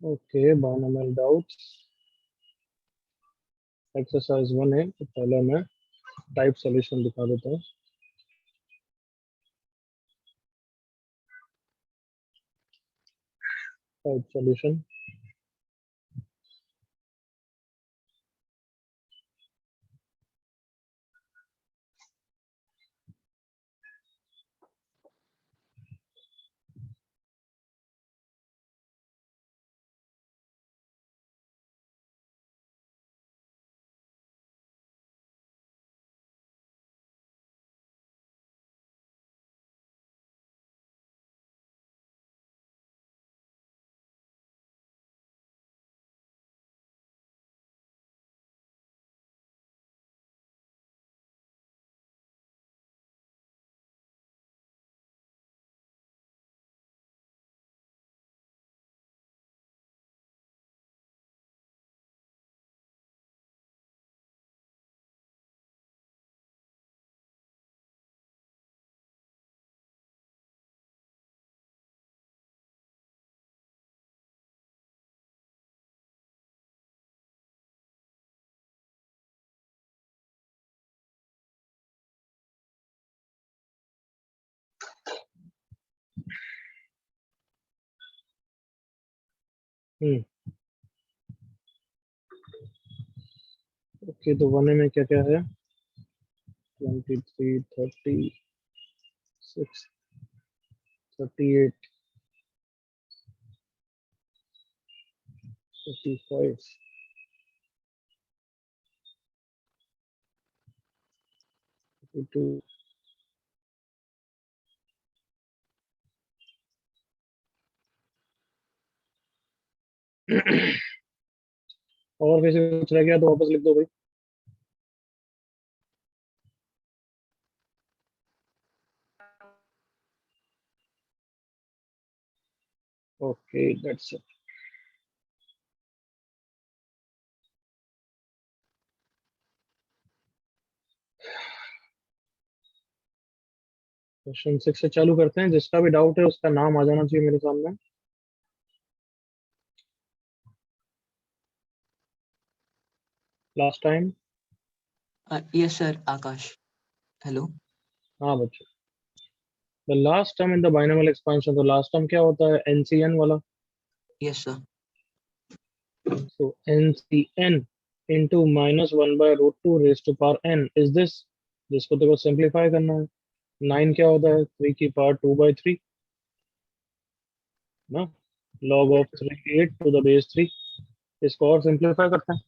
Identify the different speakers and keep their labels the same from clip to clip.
Speaker 1: Okay, binomial doubts exercise 1 है, तो पहले मैं टाइप सॉल्यूशन दिखा देता हूँ। टाइप सॉल्यूशन ओके, तो 1 में क्या क्या है? 23, 36, 38, 45, 52, और किसी को कुछ रह गया तो वापस लिख दो भाई। Okay, that's it. क्वेश्चन 6 से चालू करते हैं। जिसका भी डाउट है उसका नाम आ जाना चाहिए मेरे सामने। Last time.
Speaker 2: Yes, sir. Akash. Hello.
Speaker 1: हाँ बच्चों, the last term in the binomial expansion, तो लास्ट टर्म क्या होता है? एनसीएन वाला।
Speaker 2: Yes, sir.
Speaker 1: So NCN into minus 1 by root 2 raised to power n is this, जिसको देखो सिंप्लीफाई करना है। 9 क्या होता है? 3 की पावर 2 by 3 ना, log of 3 8 to the base 3। इसको और सिंप्लीफाई करते हैं।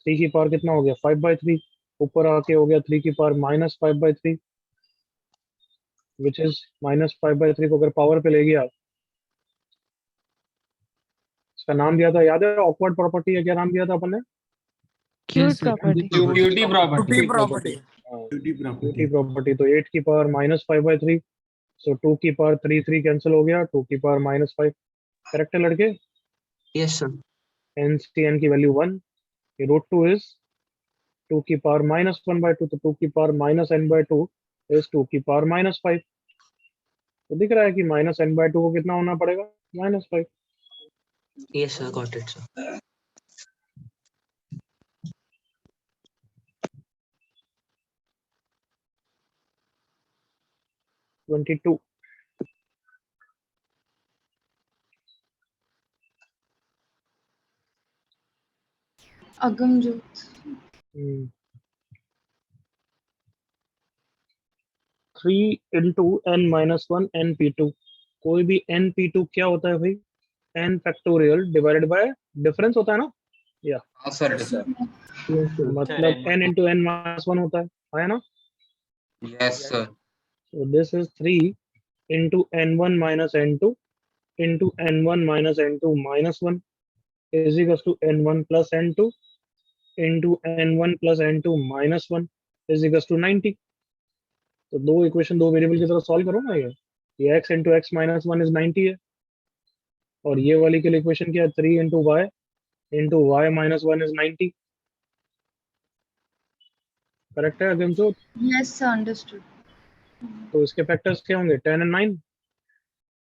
Speaker 1: 3 की पावर कितना हो गया? 5 by 3। ऊपर आके हो गया 3 की power minus 5 by 3, which is minus 5 by 3 को अगर पावर पे ले गया, इसका नाम दिया था याद है? ऑकवर्ड प्रॉपर्टी है, क्या नाम दिया था अपन ने?
Speaker 3: Cute property.
Speaker 4: QT property.
Speaker 1: Property.
Speaker 4: QT
Speaker 1: QT
Speaker 4: property.
Speaker 1: Property. तो 8 की पावर माइनस 5 by 3, सो 2 की पावर 3 3 कैंसिल हो गया, 2 की पावर माइनस 5। करेक्ट है लड़के?
Speaker 2: Yes, sir.
Speaker 1: N C N की वैल्यू 1। रूट 2 इज 2 की पावर माइनस 1 by 2, तो 2 की power minus n by 2 is 2 की पावर माइनस 5। तो दिख रहा है कि माइनस n by 2 को कितना होना पड़ेगा? Minus 5।
Speaker 2: Yes, sir. Got it, sir.
Speaker 1: 22।
Speaker 3: Agamjot.
Speaker 1: 3 into n minus 1 n P two. कोई भी एन पी टू क्या होता है भाई? N factorial divided by difference होता है ना, या
Speaker 4: हाँ सर।
Speaker 1: मतलब n इंटू एन माइनस 1 होता है ना?
Speaker 4: Yes sir.
Speaker 1: So this is 3 into n1 minus n2 into n1 minus n2 minus 1 is equals to n1 plus n2 into n1 plus n2 minus 1 is equals to 90। तो दो equation दो variable की तरह solve करो ना। ये x into x minus 1 is 90 है, और ये वाली के लिए इक्वेशन क्या है? 3 into y minus 1 is 90। Correct है अगेंसो?
Speaker 3: Yes, sir, understood.
Speaker 1: तो इसके फैक्टर्स क्या होंगे? 10 एंड 9।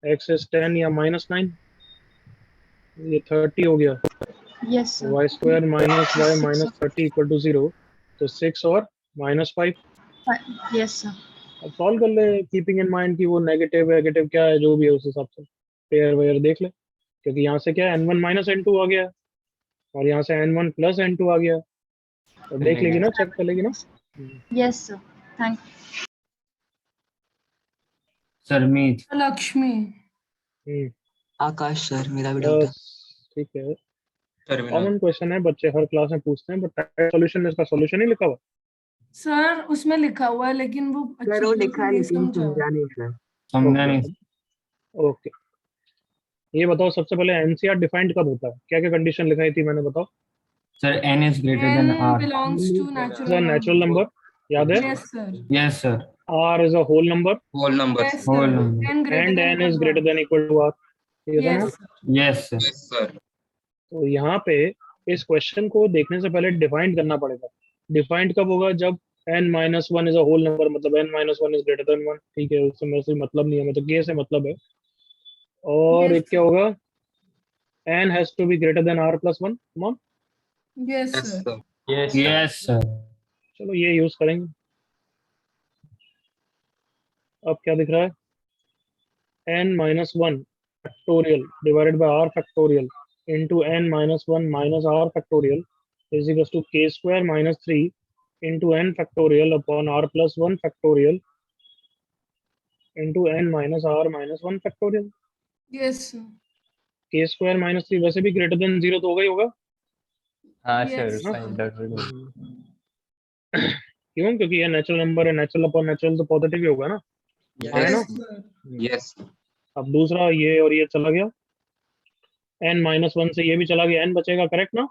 Speaker 1: x इज 10 या माइनस 9। ये 30 हो गया,
Speaker 3: Yes, sir.
Speaker 1: y square minus y
Speaker 3: Six,
Speaker 1: minus
Speaker 3: sir.
Speaker 1: 30 equal to 0, तो 6 और -5।
Speaker 3: Yes, sir.
Speaker 1: अब सॉल्व कर ले, कीपिंग इन माइंड कि वो नेगेटिव वेगेटिव क्या है, जो भी है उस हिसाब से पेयर वेयर देख ले, क्योंकि यहाँ से क्या है n1 माइनस n2 आ गया और यहाँ से n1 प्लस n2 आ गया, तो देख लेगी ना, चेक कर लेगी ना।
Speaker 3: Yes, sir. Thank you.
Speaker 5: Sarmeet,
Speaker 6: Lakshmi.
Speaker 1: Hmm,
Speaker 2: Akash sir, मेरा भी डाउट है।
Speaker 1: बस ठीक है,
Speaker 4: Sir, Vinod.
Speaker 1: कॉमन क्वेश्चन है, बच्चे हर क्लास में पूछते हैं, बट सॉल्यूशन में इसका सॉल्यूशन नहीं लिखा हुआ।
Speaker 6: सर उसमें लिखा हुआ है लेकिन वो अच्छी
Speaker 2: सर वो
Speaker 6: तरह
Speaker 2: लिखा
Speaker 6: से
Speaker 2: है
Speaker 6: नहीं
Speaker 2: लेकिन
Speaker 6: समझा।
Speaker 2: समझा नहीं सर।
Speaker 5: समझा नहीं।
Speaker 1: ओके, ये बताओ सबसे पहले एनसीआर डिफाइंड कब होता है, क्या क्या कंडीशन लिखाई थी मैंने, बताओ।
Speaker 5: Sir n is greater than
Speaker 6: n
Speaker 5: r.
Speaker 6: belongs to
Speaker 1: is a
Speaker 6: natural
Speaker 1: natural number, याद है।
Speaker 6: Yes, sir.
Speaker 5: Yes sir.
Speaker 1: R is a whole number
Speaker 4: Whole number.
Speaker 6: Yes,
Speaker 5: Whole
Speaker 6: sir.
Speaker 5: number.
Speaker 6: n greater
Speaker 1: and
Speaker 6: than
Speaker 1: n is
Speaker 6: 1.
Speaker 1: Greater than equal to r, ये था ना।
Speaker 6: Yes, sir.
Speaker 5: Yes sir.
Speaker 4: Yes, sir.
Speaker 1: तो यहाँ पे इस question को देखने से पहले डिफाइंड करना पड़ेगा। डिफाइंड कब होगा, जब n minus one is a whole number, मतलब n minus one is greater than one, ठीक है, उससे मेरे से मतलब नहीं है, मतलब के से मतलब है। और
Speaker 6: Yes,
Speaker 1: एक क्या होगा, n has to be greater than r plus one, come on.
Speaker 6: Yes,
Speaker 4: Yes,
Speaker 6: sir.
Speaker 4: sir.
Speaker 5: Yes sir.
Speaker 1: चलो ये यूज करेंगे। अब क्या दिख रहा है, n minus one factorial divided by r factorial into n minus one minus r factorial is equal to k square minus three into n factorial upon r plus one factorial into n minus r minus one factorial.
Speaker 6: Yes, sir.
Speaker 1: k square minus three वैसे भी greater than zero तो होगा ही होगा,
Speaker 7: हाँ
Speaker 6: Yes,
Speaker 7: sir,
Speaker 6: sir.
Speaker 7: Find out करो।
Speaker 1: क्यों, क्योंकि ये नेचुरल नंबर है, नेचुरल अपॉन नेचुरल तो पॉजिटिव ही होगा ना, है ना।
Speaker 6: Yes, sir.
Speaker 4: Yes.
Speaker 1: अब दूसरा ये और ये चला गया, n माइनस वन से ये भी चला गया, n बचेगा, करेक्ट ना।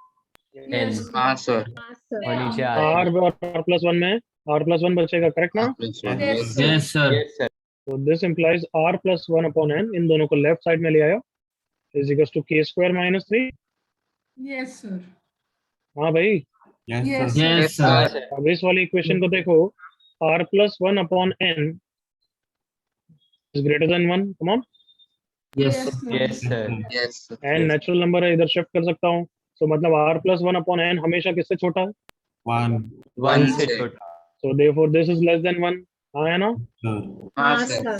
Speaker 6: Yes, sir.
Speaker 4: हाँ, sir.
Speaker 7: और नीचे
Speaker 1: r
Speaker 7: आ
Speaker 1: और r प्लस वन में r प्लस वन बचेगा, करेक्ट ना।
Speaker 4: Plus one.
Speaker 6: Yes,
Speaker 4: Yes,
Speaker 6: sir.
Speaker 5: Yes sir.
Speaker 7: Yes sir.
Speaker 1: तो this implies r plus one upon n, इन दोनों को लेफ्ट साइड में ले आया, is equal to k square minus three.
Speaker 6: Yes, sir.
Speaker 1: हाँ भाई,
Speaker 5: Yes
Speaker 6: Yes,
Speaker 5: sir.
Speaker 6: sir.
Speaker 5: Yes sir.
Speaker 1: अब इस वाली इक्वेशन को देखो, r plus one upon n is greater than one, come on.
Speaker 5: Yes
Speaker 6: Yes,
Speaker 5: sir.
Speaker 6: sir.
Speaker 7: Yes sir.
Speaker 4: yes, sir.
Speaker 1: n natural number है, इधर shift कर सकता हूँ, तो मतलब r plus one upon n हमेशा किससे छोटा है,
Speaker 5: One.
Speaker 7: वन
Speaker 4: One
Speaker 7: से
Speaker 4: से।
Speaker 7: छोटा।
Speaker 1: so therefore this is less than 1, हाँ है ना।
Speaker 5: Sir.
Speaker 4: हाँ, sir.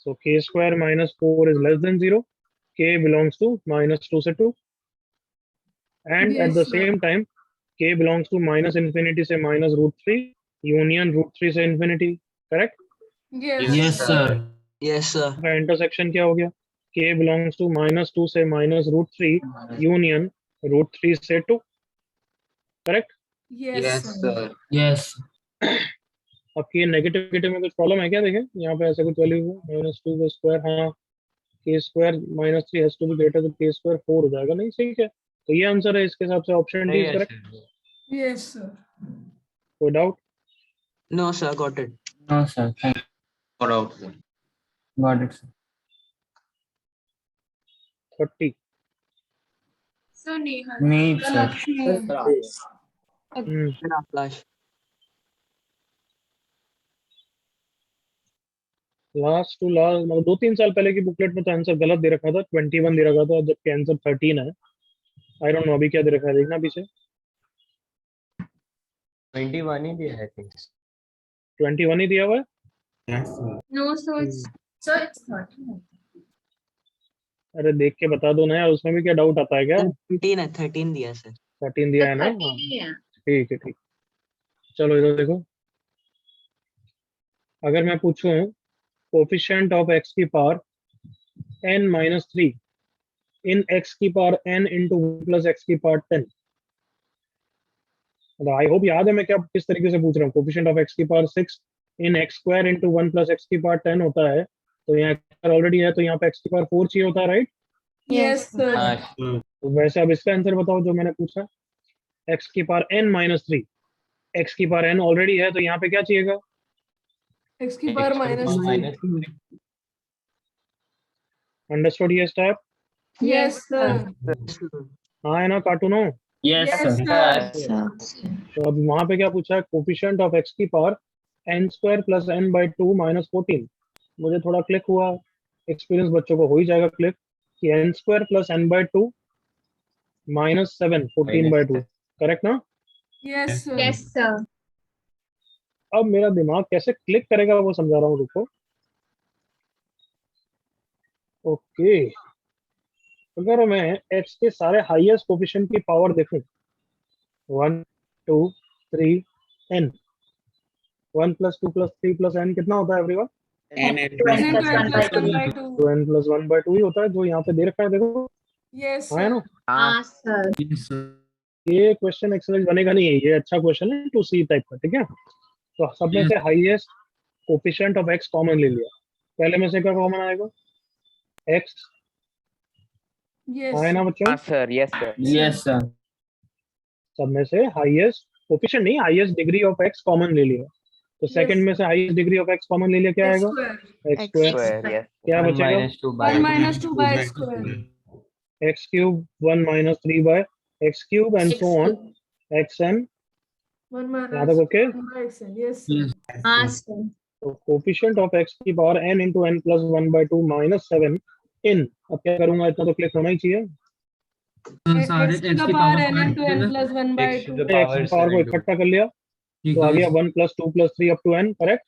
Speaker 1: So k square minus 4 is less than 0, k belongs to minus 2 से 2, and at
Speaker 6: Yes,
Speaker 1: the
Speaker 6: sir.
Speaker 1: same time k belongs to minus infinity से minus root 3 union root 3 से infinity, correct।
Speaker 6: Yes,
Speaker 5: Yes sir.
Speaker 2: Yes sir.
Speaker 1: का intersection क्या हो गया, k belongs to minus 2 से minus root 3 union root 3 से 2, correct।
Speaker 6: Yes,
Speaker 4: Yes,
Speaker 6: sir.
Speaker 4: sir.
Speaker 5: Yes.
Speaker 1: आपकी ये नेगेटिव में कुछ प्रॉब्लम है क्या, देखें यहाँ पे ऐसे कुछ वैल्यू है, माइनस टू का स्क्वायर, हाँ k square minus three has to be greater तो के स्क्वायर फोर हो जाएगा, नहीं ठीक है, तो ये आंसर है, इसके हिसाब से ऑप्शन डी
Speaker 7: नहीं
Speaker 1: इज
Speaker 7: है
Speaker 1: करेक्ट।
Speaker 7: सर।
Speaker 6: Yes, sir.
Speaker 1: कोई doubt,
Speaker 2: No sir, got it.
Speaker 5: No sir. Thank you.
Speaker 4: No doubt, sir.
Speaker 5: Got it sir.
Speaker 1: 30।
Speaker 5: Meet sir.
Speaker 6: Lakshmi.
Speaker 2: Then Akash.
Speaker 1: Last to last मतलब 2-3 साल पहले की बुकलेट में तो answer गलत दे रखा था, 21 दे रखा था, जबकि आंसर 13 है। आई डोंट नो अभी क्या दे रखा है, देखना पीछे।
Speaker 7: 21 ही दिया है, आई थिंक।
Speaker 1: 21 ही दिया हुआ है।
Speaker 5: Yes sir.
Speaker 3: No, sir. Sir, it's 13.
Speaker 1: अरे देख के बता दो ना यार, उसमें भी क्या डाउट आता है क्या।
Speaker 2: 13 है, 13 दिया है सर।
Speaker 1: 13 दिया है ना, हाँ, ठीक है ठीक। चलो इधर देखो, अगर मैं पूछूं कोफिशिएंट ऑफ x की पावर n माइनस थ्री इन x की power n into plus x की पावर 10, आई होप याद है मैं क्या किस तरीके से पूछ रहा हूँ। कोफिशिएंट ऑफ x की power 6 in x square into one plus x की पावर 10 होता है, तो यहाँ ऑलरेडी है, तो यहाँ पे x की पावर 4 चाहिए होता है, राइट।
Speaker 6: Yes, sir.
Speaker 7: हाँ
Speaker 1: तो वैसे अब इसका आंसर बताओ जो मैंने पूछा, x की power n minus three, x की पावर n ऑलरेडी है, तो यहाँ पे क्या चाहिएगा,
Speaker 6: X की पावर minus
Speaker 7: माइनस
Speaker 6: 3.
Speaker 1: अंडरस्टूड ये स्टेप,
Speaker 6: Yes, sir.
Speaker 1: हाँ है ना कार्टूनो।
Speaker 5: Yes
Speaker 6: Yes,
Speaker 5: sir.
Speaker 6: sir.
Speaker 1: तो अब वहां पे क्या पूछा है, कोफिशिएंट ऑफ x की power n square plus n by two minus 14। मुझे थोड़ा क्लिक हुआ, एक्सपीरियंस बच्चों को हो ही जाएगा क्लिक, कि n square plus n by 2 minus 7 14 by 2, correct ना?
Speaker 6: Yes, sir.
Speaker 3: Yes, sir.
Speaker 1: अब मेरा दिमाग कैसे क्लिक करेगा वो समझा रहा हूँ, रुको। ओके, अगर मैं x के सारे हाईएस्ट कोफिशिएंट की पावर देखूं 1 2 3 n, 1 plus 2 plus 3 plus n कितना होता है एवरीवन?
Speaker 6: N plus 1 by 2.
Speaker 1: तो n प्लस 1 बाय 2 ही होता है, जो यहाँ पे दे रखा है, देखो।
Speaker 6: Yes,
Speaker 1: हाँ है ना?
Speaker 6: sir.
Speaker 3: Ah, sir.
Speaker 5: Yes, sir.
Speaker 1: ये क्वेश्चन एक्सरसाइज बनेगा नहीं है, ये अच्छा क्वेश्चन है टू सी टाइप का, ठीक है? तो सब में से highest coefficient of x common ले लिया, पहले में से क्या कॉमन आएगा? x,
Speaker 6: Yes.
Speaker 1: है ना बच्चों?
Speaker 8: sir. Yes, sir.
Speaker 5: Yes, sir.
Speaker 1: सब में से हाईएस्ट कोफिशिएंट नहीं, highest degree of x common ले लिया, तो सेकंड में से highest degree of x common ले लिया, क्या
Speaker 6: X
Speaker 1: आएगा?
Speaker 6: square.
Speaker 1: x square.
Speaker 8: Square. Yes.
Speaker 1: क्या
Speaker 7: 1
Speaker 1: बचेगा?
Speaker 7: minus 2 by
Speaker 6: 1 minus 2 by x square.
Speaker 1: x cube 1 minus 3 by x cube and so on xn,
Speaker 6: 1
Speaker 1: यहाँ
Speaker 6: minus
Speaker 1: तक okay?
Speaker 6: 1 by xn. Yes, sir.
Speaker 5: Yes.
Speaker 3: Ah, sir.
Speaker 1: तो coefficient of x की power n into n plus 1 by 2 minus 7 इन, अब क्या करूंगा, इतना तो क्लिक होना ही चाहिए।
Speaker 5: सारे
Speaker 6: X to the power n into n plus 1 by
Speaker 7: X to
Speaker 6: 2.
Speaker 7: the
Speaker 1: x की पावर को इकट्ठा कर लिया, तो आ गया 1 plus 2 plus 3 up to n, correct?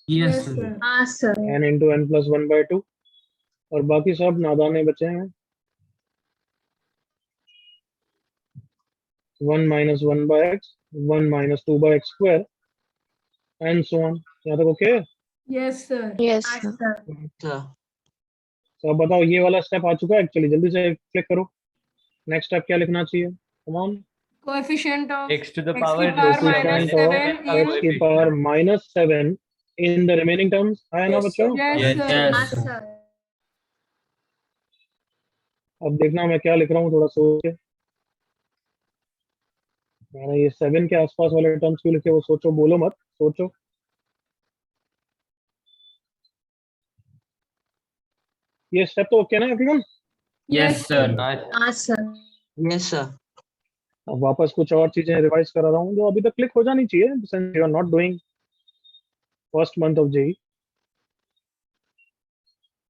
Speaker 5: Yes,
Speaker 6: Yes,
Speaker 5: sir.
Speaker 6: sir.
Speaker 3: Ah, sir.
Speaker 1: n into n plus 1 by 2, और बाकी सब नादाने बचे हैं। 1 minus 1 by x, 1 minus 2 by x square and so on, यहाँ तक okay?
Speaker 6: Yes, sir.
Speaker 2: Yes,
Speaker 3: Ah, sir.
Speaker 2: sir.
Speaker 1: तो अब बताओ, ये वाला स्टेप आ चुका है एक्चुअली, जल्दी से क्लिक करो। नेक्स्ट स्टेप क्या लिखना चाहिए? Come on.
Speaker 6: Coefficient of
Speaker 7: x to the
Speaker 6: X
Speaker 7: power
Speaker 6: की power
Speaker 1: coefficient
Speaker 6: minus
Speaker 1: of
Speaker 6: 7
Speaker 1: x की power minus 7 in the remaining terms, है ना
Speaker 6: Yes,
Speaker 1: बच्चों?
Speaker 6: Yes,
Speaker 5: Yes,
Speaker 6: sir.
Speaker 5: yes.
Speaker 3: Ah, sir.
Speaker 1: अब देखना मैं क्या लिख रहा हूँ, थोड़ा सोच के। मैंने ये 7 के आसपास वाले टर्म्स क्यों लिखे, वो सोचो, बोलो मत, सोचो। ये स्टेप तो ओके ना everyone?
Speaker 5: Yes, sir.
Speaker 3: Ah, sir.
Speaker 2: Yes, sir.
Speaker 1: अब वापस कुछ और चीजें रिवाइज करा रहा हूँ जो अभी तक क्लिक हो जानी चाहिए, since you are not doing first month of JEE.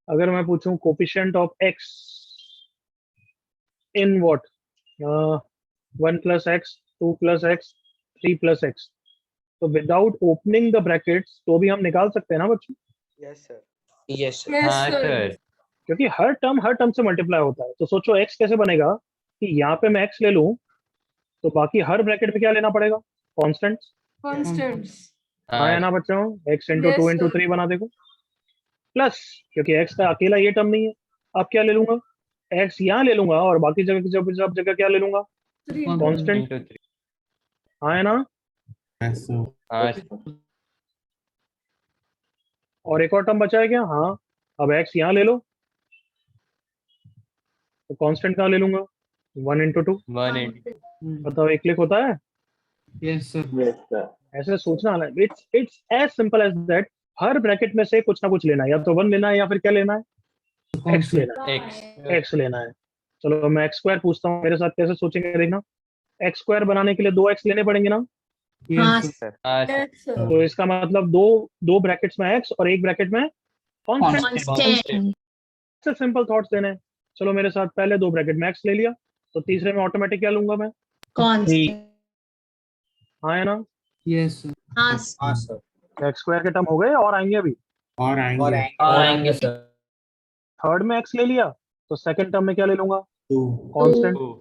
Speaker 1: अगर मैं पूछूं coefficient of x in what, 1 plus x, 2 plus x, 3 plus x, तो विदाउट ओपनिंग द ब्रैकेट्स तो भी हम निकाल सकते हैं ना बच्चों?
Speaker 8: Yes, sir.
Speaker 2: Yes, sir.
Speaker 6: Yes,
Speaker 7: हाँ
Speaker 6: sir.
Speaker 7: sir.
Speaker 1: क्योंकि हर टर्म से मल्टीप्लाई होता है। तो सोचो x कैसे बनेगा कि यहाँ पे मैं x ले लूं तो बाकी हर ब्रैकेट में क्या लेना पड़ेगा? Constants,
Speaker 6: Constants.
Speaker 1: है ना बच्चों? x into
Speaker 6: Yes,
Speaker 1: 2 into
Speaker 6: sir.
Speaker 1: 3 बना देखो, प्लस क्योंकि x का अकेला ये टर्म नहीं है, अब क्या ले लूंगा? x यहाँ ले लूंगा और बाकी जगह सब जगह क्या ले लूंगा?
Speaker 6: 3
Speaker 1: कांस्टेंट,
Speaker 7: Into 3.
Speaker 1: हाँ है ना?
Speaker 5: Yes, sir.
Speaker 7: हाँ
Speaker 1: और एक और टर्म बचा है क्या? हाँ, अब x यहाँ ले लो तो कांस्टेंट कहाँ ले लूंगा? 1 इंटू 2,
Speaker 7: 1 into
Speaker 1: बताओ एक क्लिक होता है?
Speaker 5: Yes, sir.
Speaker 1: ऐसे सोचना है, it's as simple as that. हर ब्रैकेट में से कुछ ना कुछ लेना है, या तो 1 लेना है या फिर क्या लेना है? x लेना है,
Speaker 7: x.
Speaker 1: x लेना है। चलो मैं x स्क्वायर पूछता हूँ, मेरे साथ कैसे सोचेंगे देखना। x स्क्वायर बनाने के लिए 2x लेने पड़ेंगे ना?
Speaker 3: हाँ,
Speaker 5: Yes, sir.
Speaker 7: हाँ sir.
Speaker 6: Yes, sir.
Speaker 1: तो इसका मतलब दो ब्रैकेट्स में x और एक ब्रैकेट में कांस्टेंट।
Speaker 3: Constant.
Speaker 1: से सिंपल थॉट्स देने हैं। चलो मेरे साथ, पहले 2 ब्रैकेट में x ले लिया, तो तीसरे में ऑटोमेटिक क्या लूंगा मैं?
Speaker 3: Constant.
Speaker 1: हाँ है ना?
Speaker 5: Yes, sir.
Speaker 3: हाँ, sir.
Speaker 1: x स्क्वायर के टर्म हो गए और आएंगे अभी।
Speaker 5: और आएंगे
Speaker 7: आएंगे sir.
Speaker 1: थर्ड में x ले लिया तो सेकंड टर्म में क्या ले लूंगा?
Speaker 5: 2.
Speaker 1: कांस्टेंट।
Speaker 7: 2.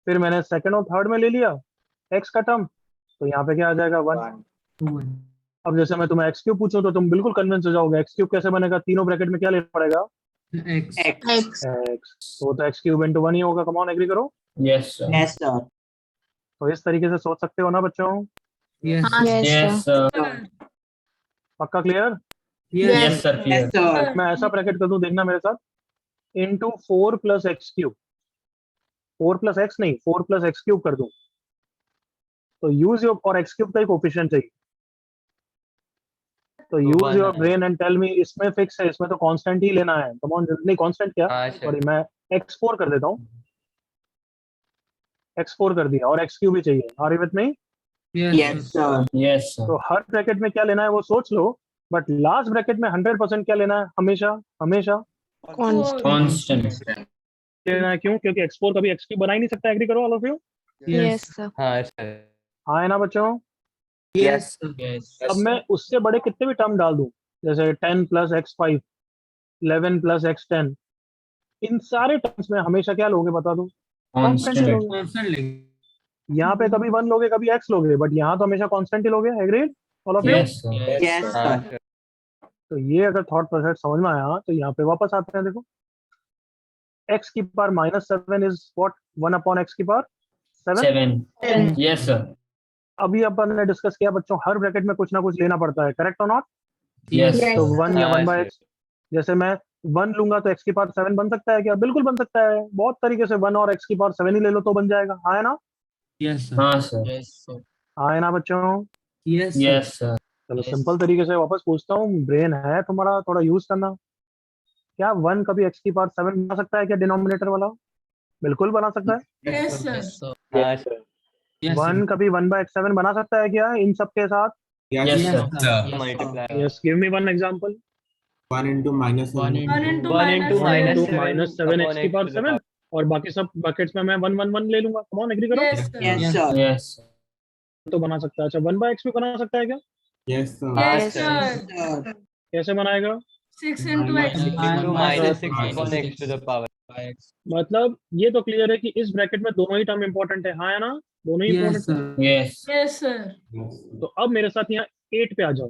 Speaker 1: फिर मैंने सेकंड और थर्ड में ले लिया x का टर्म, तो यहाँ पे क्या आ जाएगा? 1।
Speaker 5: 2.
Speaker 1: अब जैसे मैं तुम्हें x क्यूब पूछूं तो तुम बिल्कुल कन्विंस हो जाओगे। x क्यूब कैसे बनेगा? तीनों ब्रैकेट में क्या लेना पड़ेगा?
Speaker 5: X.
Speaker 3: X.
Speaker 1: x, तो x क्यूब इंटू 1 ही होगा। कम ऑन, एग्री करो।
Speaker 5: Yes, sir.
Speaker 2: Yes, sir.
Speaker 1: तो इस तरीके से सोच सकते हो ना बच्चों?
Speaker 5: Yes.
Speaker 3: हाँ,
Speaker 5: Yes, sir.
Speaker 6: Sir.
Speaker 1: पक्का clear?
Speaker 5: Yes, sir. Clear.
Speaker 2: Yes, sir.
Speaker 1: मैं ऐसा ब्रैकेट कर दूं, देखना मेरे साथ, into 4 plus x cube, 4 plus x नहीं, 4 प्लस एक्स क्यूब कर दूं, तो यूज योर, और एक्स क्यूब का ही कोफिशिएंट चाहिए, तो यूज
Speaker 7: one
Speaker 1: योर
Speaker 7: है।
Speaker 1: ब्रेन एंड टेल मी, इसमें फिक्स है, इसमें तो कांस्टेंट ही लेना है। कम ऑन, नहीं कांस्टेंट क्या,
Speaker 7: हाँ sir.
Speaker 1: सॉरी मैं x4 कर देता हूँ, x4 कर दिया, और एक्स क्यूब भी चाहिए। Are you with me?
Speaker 2: Yes, sir.
Speaker 5: Yes, sir.
Speaker 1: तो हर ब्रैकेट में क्या लेना है वो सोच लो, बट लास्ट ब्रैकेट में 100% क्या लेना है? हमेशा हमेशा
Speaker 5: Constant.
Speaker 1: लेना है क्यों? क्योंकि x4 कभी x3 बना ही नहीं सकता। एग्री करो all of you?
Speaker 5: Yes.
Speaker 3: sir.
Speaker 7: हाँ सर।
Speaker 1: हाँ है ना बच्चों?
Speaker 5: Yes. Sir.
Speaker 2: Yes.
Speaker 1: अब मैं उससे बड़े कितने भी टर्म डाल दूं, जैसे 10 + x5, 11 + x10, इन सारे टर्म्स में हमेशा क्या लोगे बता दो? कांस्टेंट ही
Speaker 5: Constant.
Speaker 1: लोगे।
Speaker 5: Constant.
Speaker 1: यहाँ पे कभी 1 लोगे, कभी x लोगे, बट यहाँ तो हमेशा कांस्टेंट ही लोगे। Agreed all of you?
Speaker 5: Yes. Sir.
Speaker 2: Yes.
Speaker 7: हाँ सर।
Speaker 1: तो ये अगर थॉट प्रोसेस समझ में आया तो यहाँ पे वापस आते हैं। देखो x⁻⁻7 is what? 1/x⁻7।
Speaker 5: 7. Yes, sir.
Speaker 1: अभी अपन ने डिस्कस किया बच्चों, हर ब्रैकेट में कुछ ना कुछ लेना पड़ता है, करेक्ट और नॉट?
Speaker 5: Yes.
Speaker 3: Yes.
Speaker 1: तो 1 या
Speaker 7: हाँ,
Speaker 1: 1/x, जैसे मैं 1 लूंगा तो x⁻7 बन सकता है क्या? बिल्कुल बन सकता है। बहुत तरीके से 1 और x⁻7 ही ले लो तो बन जाएगा। हाँ है ना?
Speaker 5: Yes, sir. हाँ, sir.
Speaker 2: Yes, sir.
Speaker 1: हाँ है ना बच्चों?
Speaker 5: Yes, sir. Yes, sir.
Speaker 1: चलो
Speaker 2: Yes.
Speaker 1: सिंपल तरीके से वापस पूछता हूँ, ब्रेन है तुम्हारा, थोड़ा यूज करना। क्या 1 कभी x⁻7 बना सकता है क्या? डिनोमिनेटर वाला बिल्कुल बना सकता है।
Speaker 6: Yes, sir.
Speaker 2: Yes, sir.
Speaker 7: हाँ सर।
Speaker 5: Yes,
Speaker 1: 1
Speaker 5: sir.
Speaker 1: कभी 1/x7 बना सकता है क्या इन सब के साथ?
Speaker 5: Yes,
Speaker 2: Yes,
Speaker 5: sir.
Speaker 2: sir.
Speaker 7: Multiply.
Speaker 1: Yes, give me one example.
Speaker 3: 1 into minus
Speaker 2: 1
Speaker 3: 1.
Speaker 6: 1 into
Speaker 7: 1 into
Speaker 6: minus
Speaker 7: minus
Speaker 6: 7.
Speaker 1: -7
Speaker 7: upon
Speaker 1: x⁻7 और बाकी सब बकेट्स में मैं 1 1 1 ले लूंगा। कम ऑन, एग्री करो।
Speaker 6: Yes, sir.
Speaker 2: Yes,
Speaker 5: Yes,
Speaker 2: sir.
Speaker 5: yes.
Speaker 1: तो बना सकता है। अच्छा 1/x भी बना सकता है क्या?
Speaker 3: Yes, sir.
Speaker 6: Yes,
Speaker 7: Yes,
Speaker 6: sir.
Speaker 2: Sir.
Speaker 1: कैसे बनाएगा?
Speaker 6: 6 into x.
Speaker 7: into minus 6 upon
Speaker 3: Minus
Speaker 7: x to the power.
Speaker 1: मतलब ये तो क्लियर है कि इस ब्रैकेट में दोनों ही टर्म इंपॉर्टेंट है। हाँ है ना? दोनों ही
Speaker 5: Yes,
Speaker 1: इंपॉर्टेंट है।
Speaker 5: sir. Yes.
Speaker 6: Yes, sir.
Speaker 3: Yes.
Speaker 1: तो अब मेरे साथ यहाँ 8 पे आ जाओ।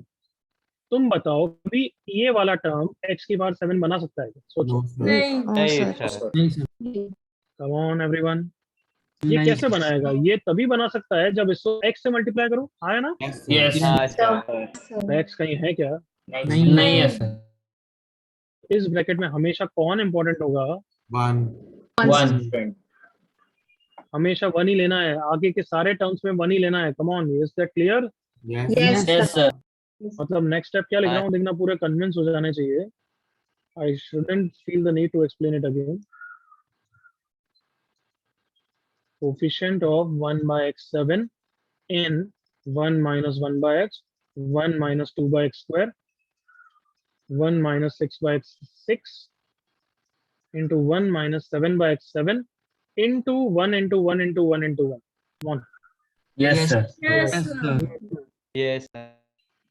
Speaker 1: तुम बताओ अभी ये वाला टर्म x⁻7 बना सकता है क्या? सोचो।
Speaker 3: No, sir.
Speaker 6: नहीं.
Speaker 7: नहीं सर।
Speaker 5: नहीं, sir.
Speaker 1: कम ऑन एवरीवन, ये
Speaker 5: नहीं,
Speaker 1: कैसे
Speaker 5: sir.
Speaker 1: बनाएगा? ये तभी बना सकता है जब इसको x से मल्टीप्लाई करो। हाँ है ना?
Speaker 3: Yes, sir.
Speaker 5: Yes.
Speaker 7: हाँ सर।
Speaker 1: तो x कहीं है क्या?
Speaker 5: नहीं, नहीं है, sir.
Speaker 1: इस ब्रैकेट में हमेशा कौन इंपॉर्टेंट होगा?
Speaker 3: 1.
Speaker 5: 1.
Speaker 1: हमेशा 1 ही लेना है। आगे के सारे टर्म्स में 1 ही लेना है। Come on, is that clear?
Speaker 3: Yes. Yes.
Speaker 5: Yes, sir.
Speaker 1: मतलब नेक्स्ट स्टेप क्या लिख रहा हूँ देखना, पूरे कन्विंस हो जाने चाहिए। I shouldn't feel the need to explain it again. Coefficient of 1/x7 in 1 minus 1/x, 1 minus 2/x², 1 minus 6/x6 into 1 minus 7/x7 into 1 into 1 into 1 into 1. Come on.
Speaker 5: Yes,
Speaker 2: Yes.
Speaker 5: sir.
Speaker 6: Yes,
Speaker 5: Yes,
Speaker 6: sir.
Speaker 5: sir.
Speaker 7: Yes sir.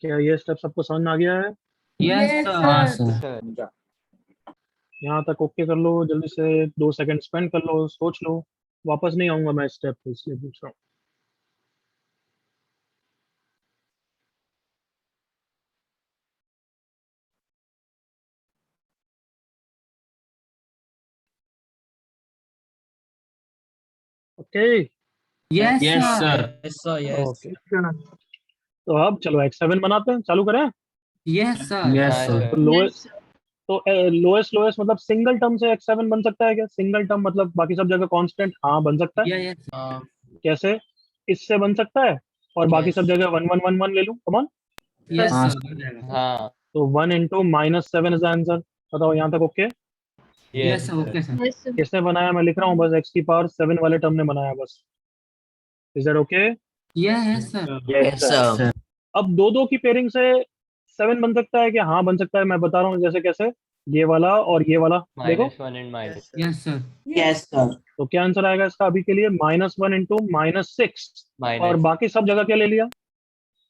Speaker 1: क्या ये step सबको समझ में आ गया है?
Speaker 5: Yes,
Speaker 6: Yes,
Speaker 5: sir.
Speaker 6: sir.
Speaker 5: हाँ, sir.
Speaker 7: Sir.
Speaker 1: यहाँ तक ओके कर लो, जल्दी से 2 सेकंड स्पेंड कर लो, सोच लो। वापस नहीं आऊंगा मैं स्टेप पे, इसलिए पूछ रहा हूँ। Okay
Speaker 5: Yes, Yes, sir. sir.
Speaker 2: Yes, sir. Yes.
Speaker 1: Okay, तो अब चलो x7 बनाते हैं, चालू करें।
Speaker 5: Yes, sir. Yes,
Speaker 7: हाँ
Speaker 5: sir.
Speaker 7: सर।
Speaker 1: तो लोएस्ट मतलब सिंगल टर्म से x7 बन सकता है क्या? सिंगल टर्म मतलब बाकी सब जगह कांस्टेंट। हाँ बन सकता है।
Speaker 5: Yeah, yes.
Speaker 1: कैसे? इससे बन सकता है और बाकी
Speaker 2: Yes.
Speaker 1: सब जगह 1 1 1 1 ले लूं। कम ऑन,
Speaker 5: Yes, हाँ, sir.
Speaker 7: हाँ।
Speaker 1: तो 1 into -7 इज द आंसर। बताओ यहाँ तक okay?
Speaker 5: Yes, sir. Okay, sir.
Speaker 3: Yes, sir.
Speaker 1: किसने बनाया? मैं लिख रहा हूँ बस, x⁻7 वाले टर्म ने बनाया बस। Is that okay?
Speaker 5: Yeah, yes, sir.
Speaker 2: Yes, sir.
Speaker 1: अब दो दो की पेयरिंग से 7 बन सकता है क्या? हाँ बन सकता है। मैं बता रहा हूँ जैसे कैसे, ये वाला और ये वाला। देखो
Speaker 7: -1 and minus।
Speaker 5: Yes, sir.
Speaker 2: Yes, sir.
Speaker 1: तो क्या आंसर आएगा इसका अभी के लिए? -1 into -6 और
Speaker 7: Minus
Speaker 1: बाकी सब जगह क्या ले लिया?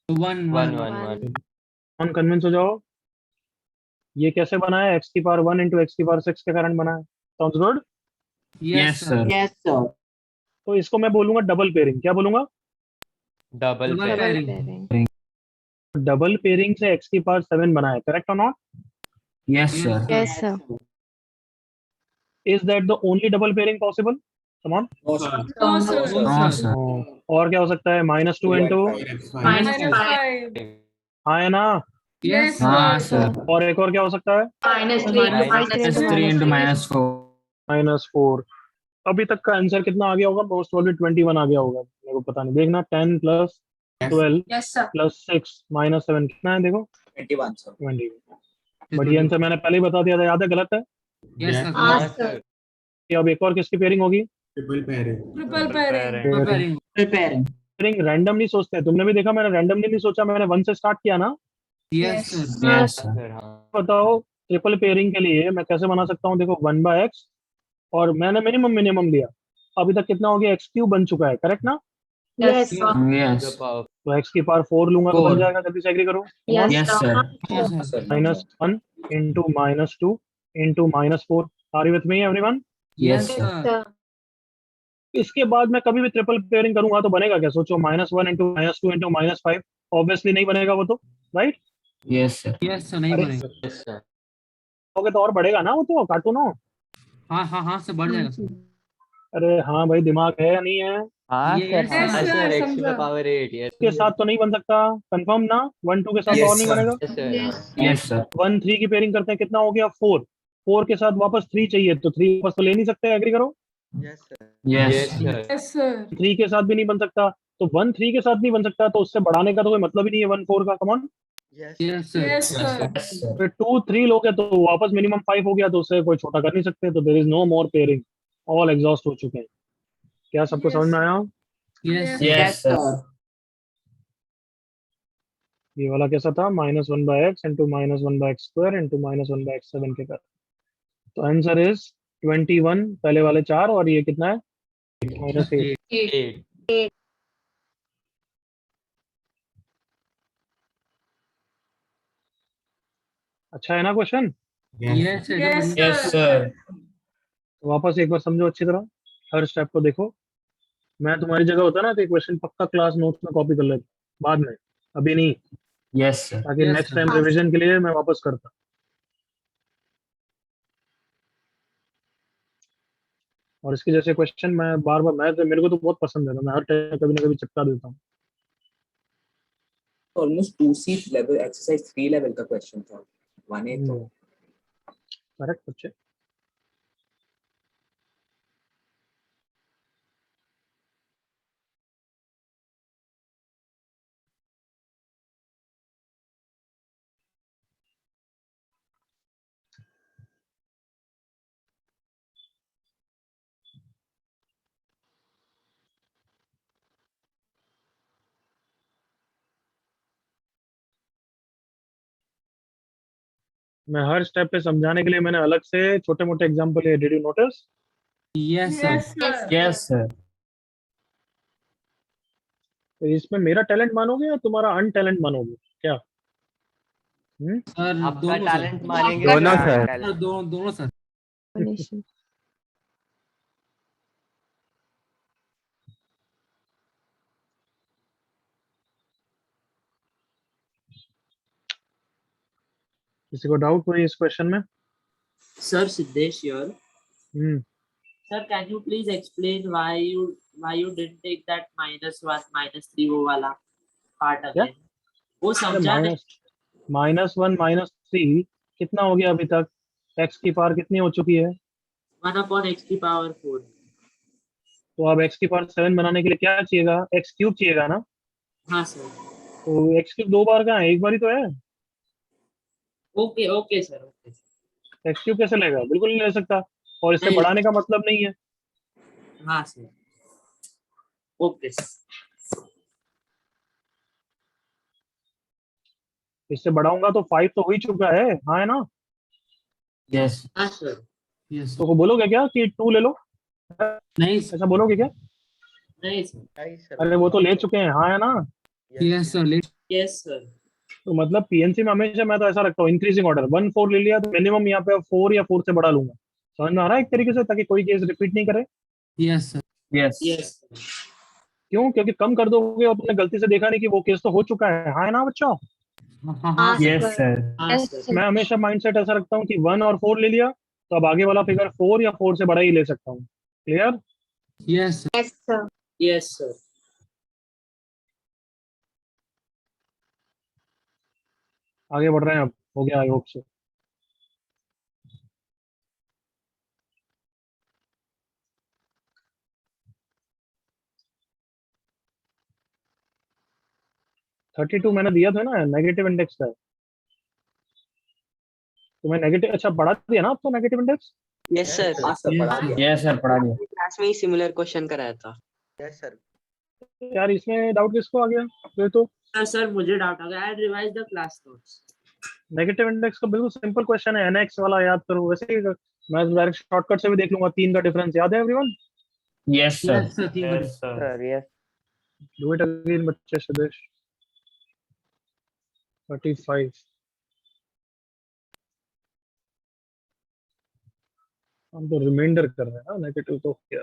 Speaker 5: 1,
Speaker 7: 1
Speaker 5: 1.
Speaker 7: 1 1।
Speaker 1: हम कन्विंस हो जाओ। ये कैसे बनाया? x⁻1 into x⁻6 के कारण बनाया। Sounds good.
Speaker 5: Yes, sir.
Speaker 2: Yes, sir.
Speaker 1: तो इसको मैं बोलूंगा डबल पेयरिंग। क्या बोलूंगा?
Speaker 7: Double
Speaker 5: Double
Speaker 7: pair.
Speaker 5: pairing.
Speaker 1: Double pairing से x⁻7 बनाया, करेक्ट और not?
Speaker 5: Yes, sir.
Speaker 3: Yes, sir.
Speaker 1: Is that the only double pairing possible? Come on.
Speaker 2: No, sir.
Speaker 6: No, sir.
Speaker 5: No, sir.
Speaker 1: और क्या हो सकता है? -2 into,
Speaker 6: Minus 5.
Speaker 1: हाँ है ना?
Speaker 6: Yes,
Speaker 5: हाँ,
Speaker 6: sir.
Speaker 5: sir.
Speaker 1: और एक और क्या हो सकता है?
Speaker 3: -3
Speaker 5: Minus 3 into -4.
Speaker 1: -4। अभी तक का आंसर कितना आ गया होगा? मोस्ट प्रॉब्ली 21 आ गया होगा, मेरे को पता नहीं। देखना 10 + 12
Speaker 3: Yes, sir.
Speaker 1: + 6 -7 कितना है? देखो
Speaker 2: 21, sir.
Speaker 1: 20। बट ये आंसर मैंने पहले ही बता दिया था, याद है? गलत है।
Speaker 5: Yes, sir.
Speaker 3: हाँ,
Speaker 7: हाँ
Speaker 3: sir.
Speaker 7: सर।
Speaker 1: कि अब एक और किसकी पेयरिंग होगी?
Speaker 3: Triple pairing.
Speaker 6: Triple pairing.
Speaker 5: Double pairing.
Speaker 2: Preparing.
Speaker 1: Pairing random नहीं सोचते। तुमने भी देखा, मैंने रैंडमली नहीं सोचा, मैंने 1 से स्टार्ट किया ना।
Speaker 5: Yes, sir.
Speaker 3: Yes.
Speaker 5: Yes, sir.
Speaker 7: Sir हाँ।
Speaker 1: बताओ ट्रिपल पेयरिंग के लिए मैं कैसे बना सकता हूँ, देखो 1/x और मैंने मिनिमम लिया, अभी तक कितना हो गया, x क्यूब बन चुका है, करेक्ट ना?
Speaker 6: Yes.
Speaker 5: Yes.
Speaker 7: The power.
Speaker 1: तो x की पावर 4 लूंगा तो बन
Speaker 5: 4.
Speaker 1: जाएगा, जल्दी से एग्री करो।
Speaker 5: Yes, sir.
Speaker 1: -1 into -2 into -4, are you with me everyone?
Speaker 5: Yes, sir.
Speaker 1: इसके बाद मैं कभी भी ट्रिपल पेयरिंग करूंगा तो बनेगा क्या, सोचो, -1 into -2 into -5, ऑब्वियसली नहीं बनेगा वो तो, right?
Speaker 5: Yes, sir.
Speaker 2: Yes, sir, नहीं
Speaker 1: अरे,
Speaker 2: बनेगा।
Speaker 7: Yes, sir.
Speaker 1: ओके तो और बढ़ेगा ना वो तो, काटो ना।
Speaker 2: हाँ से बढ़ जाएगा सर।
Speaker 1: अरे हाँ भाई, दिमाग है या नहीं है?
Speaker 7: हाँ
Speaker 2: Yes,
Speaker 7: सर, हाँ
Speaker 6: sir,
Speaker 7: सर, x to
Speaker 6: समझा।
Speaker 7: the power 8. Yes.
Speaker 1: के साथ तो नहीं बन सकता, कंफर्म ना? 1 2 के साथ तो और नहीं बनेगा।
Speaker 7: Yes, sir.
Speaker 5: Yes, sir.
Speaker 1: 1 3 की पेयरिंग करते हैं, कितना हो गया, 4। 4 के साथ वापस 3 चाहिए, तो 3 वापस तो ले नहीं सकते, एग्री करो।
Speaker 7: Yes,
Speaker 5: Yes.
Speaker 7: sir.
Speaker 6: Yes, sir.
Speaker 1: 3 के साथ भी नहीं बन सकता, तो 1 3 के साथ नहीं बन सकता, तो उससे बढ़ाने का तो कोई मतलब ही नहीं है 1 4 का, come on.
Speaker 2: Yes, sir.
Speaker 6: Yes, sir.
Speaker 5: Yes, sir.
Speaker 1: फिर 2 3 लोग हैं तो वापस मिनिमम 5 हो गया, तो उससे कोई छोटा कर नहीं सकते, तो there is no more pairing, all exhaust हो चुके हैं। क्या सबको
Speaker 6: Yes.
Speaker 1: समझ में आया?
Speaker 2: Yes, sir.
Speaker 5: Yes, sir.
Speaker 1: ये वाला कैसा था, -1/x into -1/x² into -1/x7 के कर, तो आंसर इज 21, पहले वाले 4 और ये कितना है, -8।
Speaker 7: 8.
Speaker 1: अच्छा है ना question?
Speaker 2: Yes, sir.
Speaker 6: Yes,
Speaker 5: Yes, sir.
Speaker 1: वापस एक बार समझो अच्छी तरह, हर स्टेप को देखो। मैं तुम्हारी जगह होता ना तो क्वेश्चन पक्का क्लास नोट्स में कॉपी कर लेता, बाद में, अभी नहीं,
Speaker 5: Yes, sir.
Speaker 1: ताकि
Speaker 2: Yes,
Speaker 1: next
Speaker 2: sir.
Speaker 1: Time revision के लिए मैं वापस करता। और इसके जैसे क्वेश्चन मैं बार बार, मैं तो, मेरे को तो बहुत पसंद है, तो मैं हर टाइम कभी ना कभी चिपका देता हूँ।
Speaker 8: Almost 2C level exercise 3 level का क्वेश्चन था 1A तो
Speaker 1: करेक्ट बच्चे। मैं हर स्टेप पे समझाने के लिए मैंने अलग से छोटे मोटे एग्जांपल लिए, did you notice?
Speaker 2: Yes, sir.
Speaker 6: Yes, sir.
Speaker 5: Yes, sir.
Speaker 1: तो इसमें मेरा टैलेंट मानोगे या तुम्हारा अनटैलेंट मानोगे क्या?
Speaker 2: Sir,
Speaker 7: आपका
Speaker 2: दोनों sir.
Speaker 7: टैलेंट मानेंगे।
Speaker 4: दोनों sir.
Speaker 2: Sir, दोनों sir.
Speaker 1: किसी को डाउट कोई इस क्वेश्चन में?
Speaker 9: Sir Siddesh here.
Speaker 1: Hmm
Speaker 9: Sir, can you please explain why you didn't take that -1 -3 वो वाला part
Speaker 1: क्या?
Speaker 9: again? वो समझा नहीं।
Speaker 1: -1 -3 कितना हो गया अभी तक? x की पावर कितनी हो चुकी है?
Speaker 9: 1/x की पावर 4।
Speaker 1: तो अब x की पावर 7 बनाने के लिए क्या चाहिएगा, x क्यूब चाहिएगा ना?
Speaker 9: हाँ सर।
Speaker 1: तो x क्यूब 2 बार का है, एक बार ही तो है।
Speaker 9: Okay sir, okay sir.
Speaker 1: x cube कैसे लेगा, बिल्कुल नहीं ले सकता, और इससे
Speaker 9: नहीं।
Speaker 1: बढ़ाने का मतलब नहीं है।
Speaker 9: हाँ सर, ओके सर।
Speaker 1: इससे बढ़ाऊंगा तो 5 तो हो ही चुका है, हाँ है ना?
Speaker 5: Yes.
Speaker 9: हाँ सर।
Speaker 2: Yes, sir.
Speaker 1: तो वो बोलोगे क्या कि 2 ले लो,
Speaker 2: नहीं sir.
Speaker 1: ऐसा बोलोगे क्या?
Speaker 9: नहीं सर।
Speaker 1: अरे वो तो ले चुके हैं, हाँ है ना?
Speaker 2: Yes, sir.
Speaker 9: Yes sir.
Speaker 1: तो मतलब पीएनसी में हमेशा मैं तो ऐसा रखता हूँ, इंक्रीजिंग ऑर्डर, 1 4 ले लिया तो मिनिमम यहाँ पे 4 या 4 से बढ़ा लूंगा। समझ में आ रहा है एक तरीके से, ताकि कोई केस रिपीट नहीं करे।
Speaker 2: Yes, sir.
Speaker 5: Yes.
Speaker 9: Yes sir.
Speaker 1: क्यों? क्योंकि कम कर दोगे और तुमने गलती से देखा नहीं कि वो केस तो हो चुका है, हाँ है ना बच्चों?
Speaker 2: हाँ
Speaker 5: Yes, sir.
Speaker 9: हाँ सर।
Speaker 1: मैं हमेशा माइंडसेट ऐसा रखता हूँ कि 1 और 4 ले लिया तो अब आगे वाला फिगर 4 या 4 से बड़ा ही ले सकता हूँ। Clear?
Speaker 2: Yes, sir.
Speaker 9: Yes sir.
Speaker 1: आगे बढ़ रहे हैं, अब हो गया आई होप से। थर्टी टू मैंने दिया था ना, नेगेटिव इंडेक्स का है। तो मैं नेगेटिव, अच्छा बढ़ा दिया ना आपको negative index?
Speaker 8: Yes sir
Speaker 2: Yes, sir.
Speaker 5: Yes, sir. पढ़ा दिया.
Speaker 8: क्लास में ही सिमिलर क्वेश्चन कराया था।
Speaker 1: यार इसमें डाउट किसको आ गया? फिर तो
Speaker 9: सर मुझे डाउट आ गया। I revise the class notes.
Speaker 1: Negative index का बिल्कुल सिंपल क्वेश्चन है, nx वाला याद करो। वैसे ही मैं डायरेक्ट शॉर्टकट से भी देख लूंगा। 3 का डिफरेंस याद है everyone?
Speaker 5: Yes, sir.
Speaker 2: Yes, sir. तीन
Speaker 5: Yes, sir.
Speaker 7: Sir, yes.
Speaker 1: Do it again बच्चे। सुदेश 35। हम तो रिमाइंडर कर रहे हैं ना, नेगेटिव तो क्या।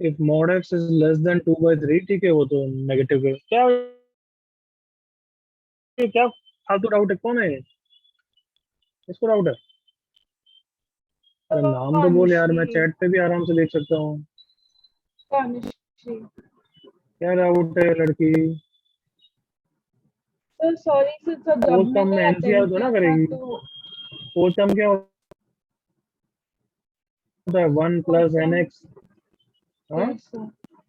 Speaker 1: If mod x is less than 2/3, ठीक है, वो तो नेगेटिव है। क्या क्या फालतू डाउट है? कौन है इसको डाउट है? अरे नाम तो बोल यार, मैं चैट पे भी आराम से देख सकता हूँ।
Speaker 6: Tanushree.
Speaker 1: क्या डाउट है लड़की?
Speaker 6: Sir, sorry sir, तो जब
Speaker 1: फोर्थ टर्म में
Speaker 6: मैंने
Speaker 1: एनसीआर
Speaker 6: attempt
Speaker 1: तो ना
Speaker 6: किया था
Speaker 1: करेगी।
Speaker 6: तो
Speaker 1: फोर्थ टर्म क्या होता है? 1 प्लस
Speaker 6: term-
Speaker 1: nx। हाँ,
Speaker 6: yes sir,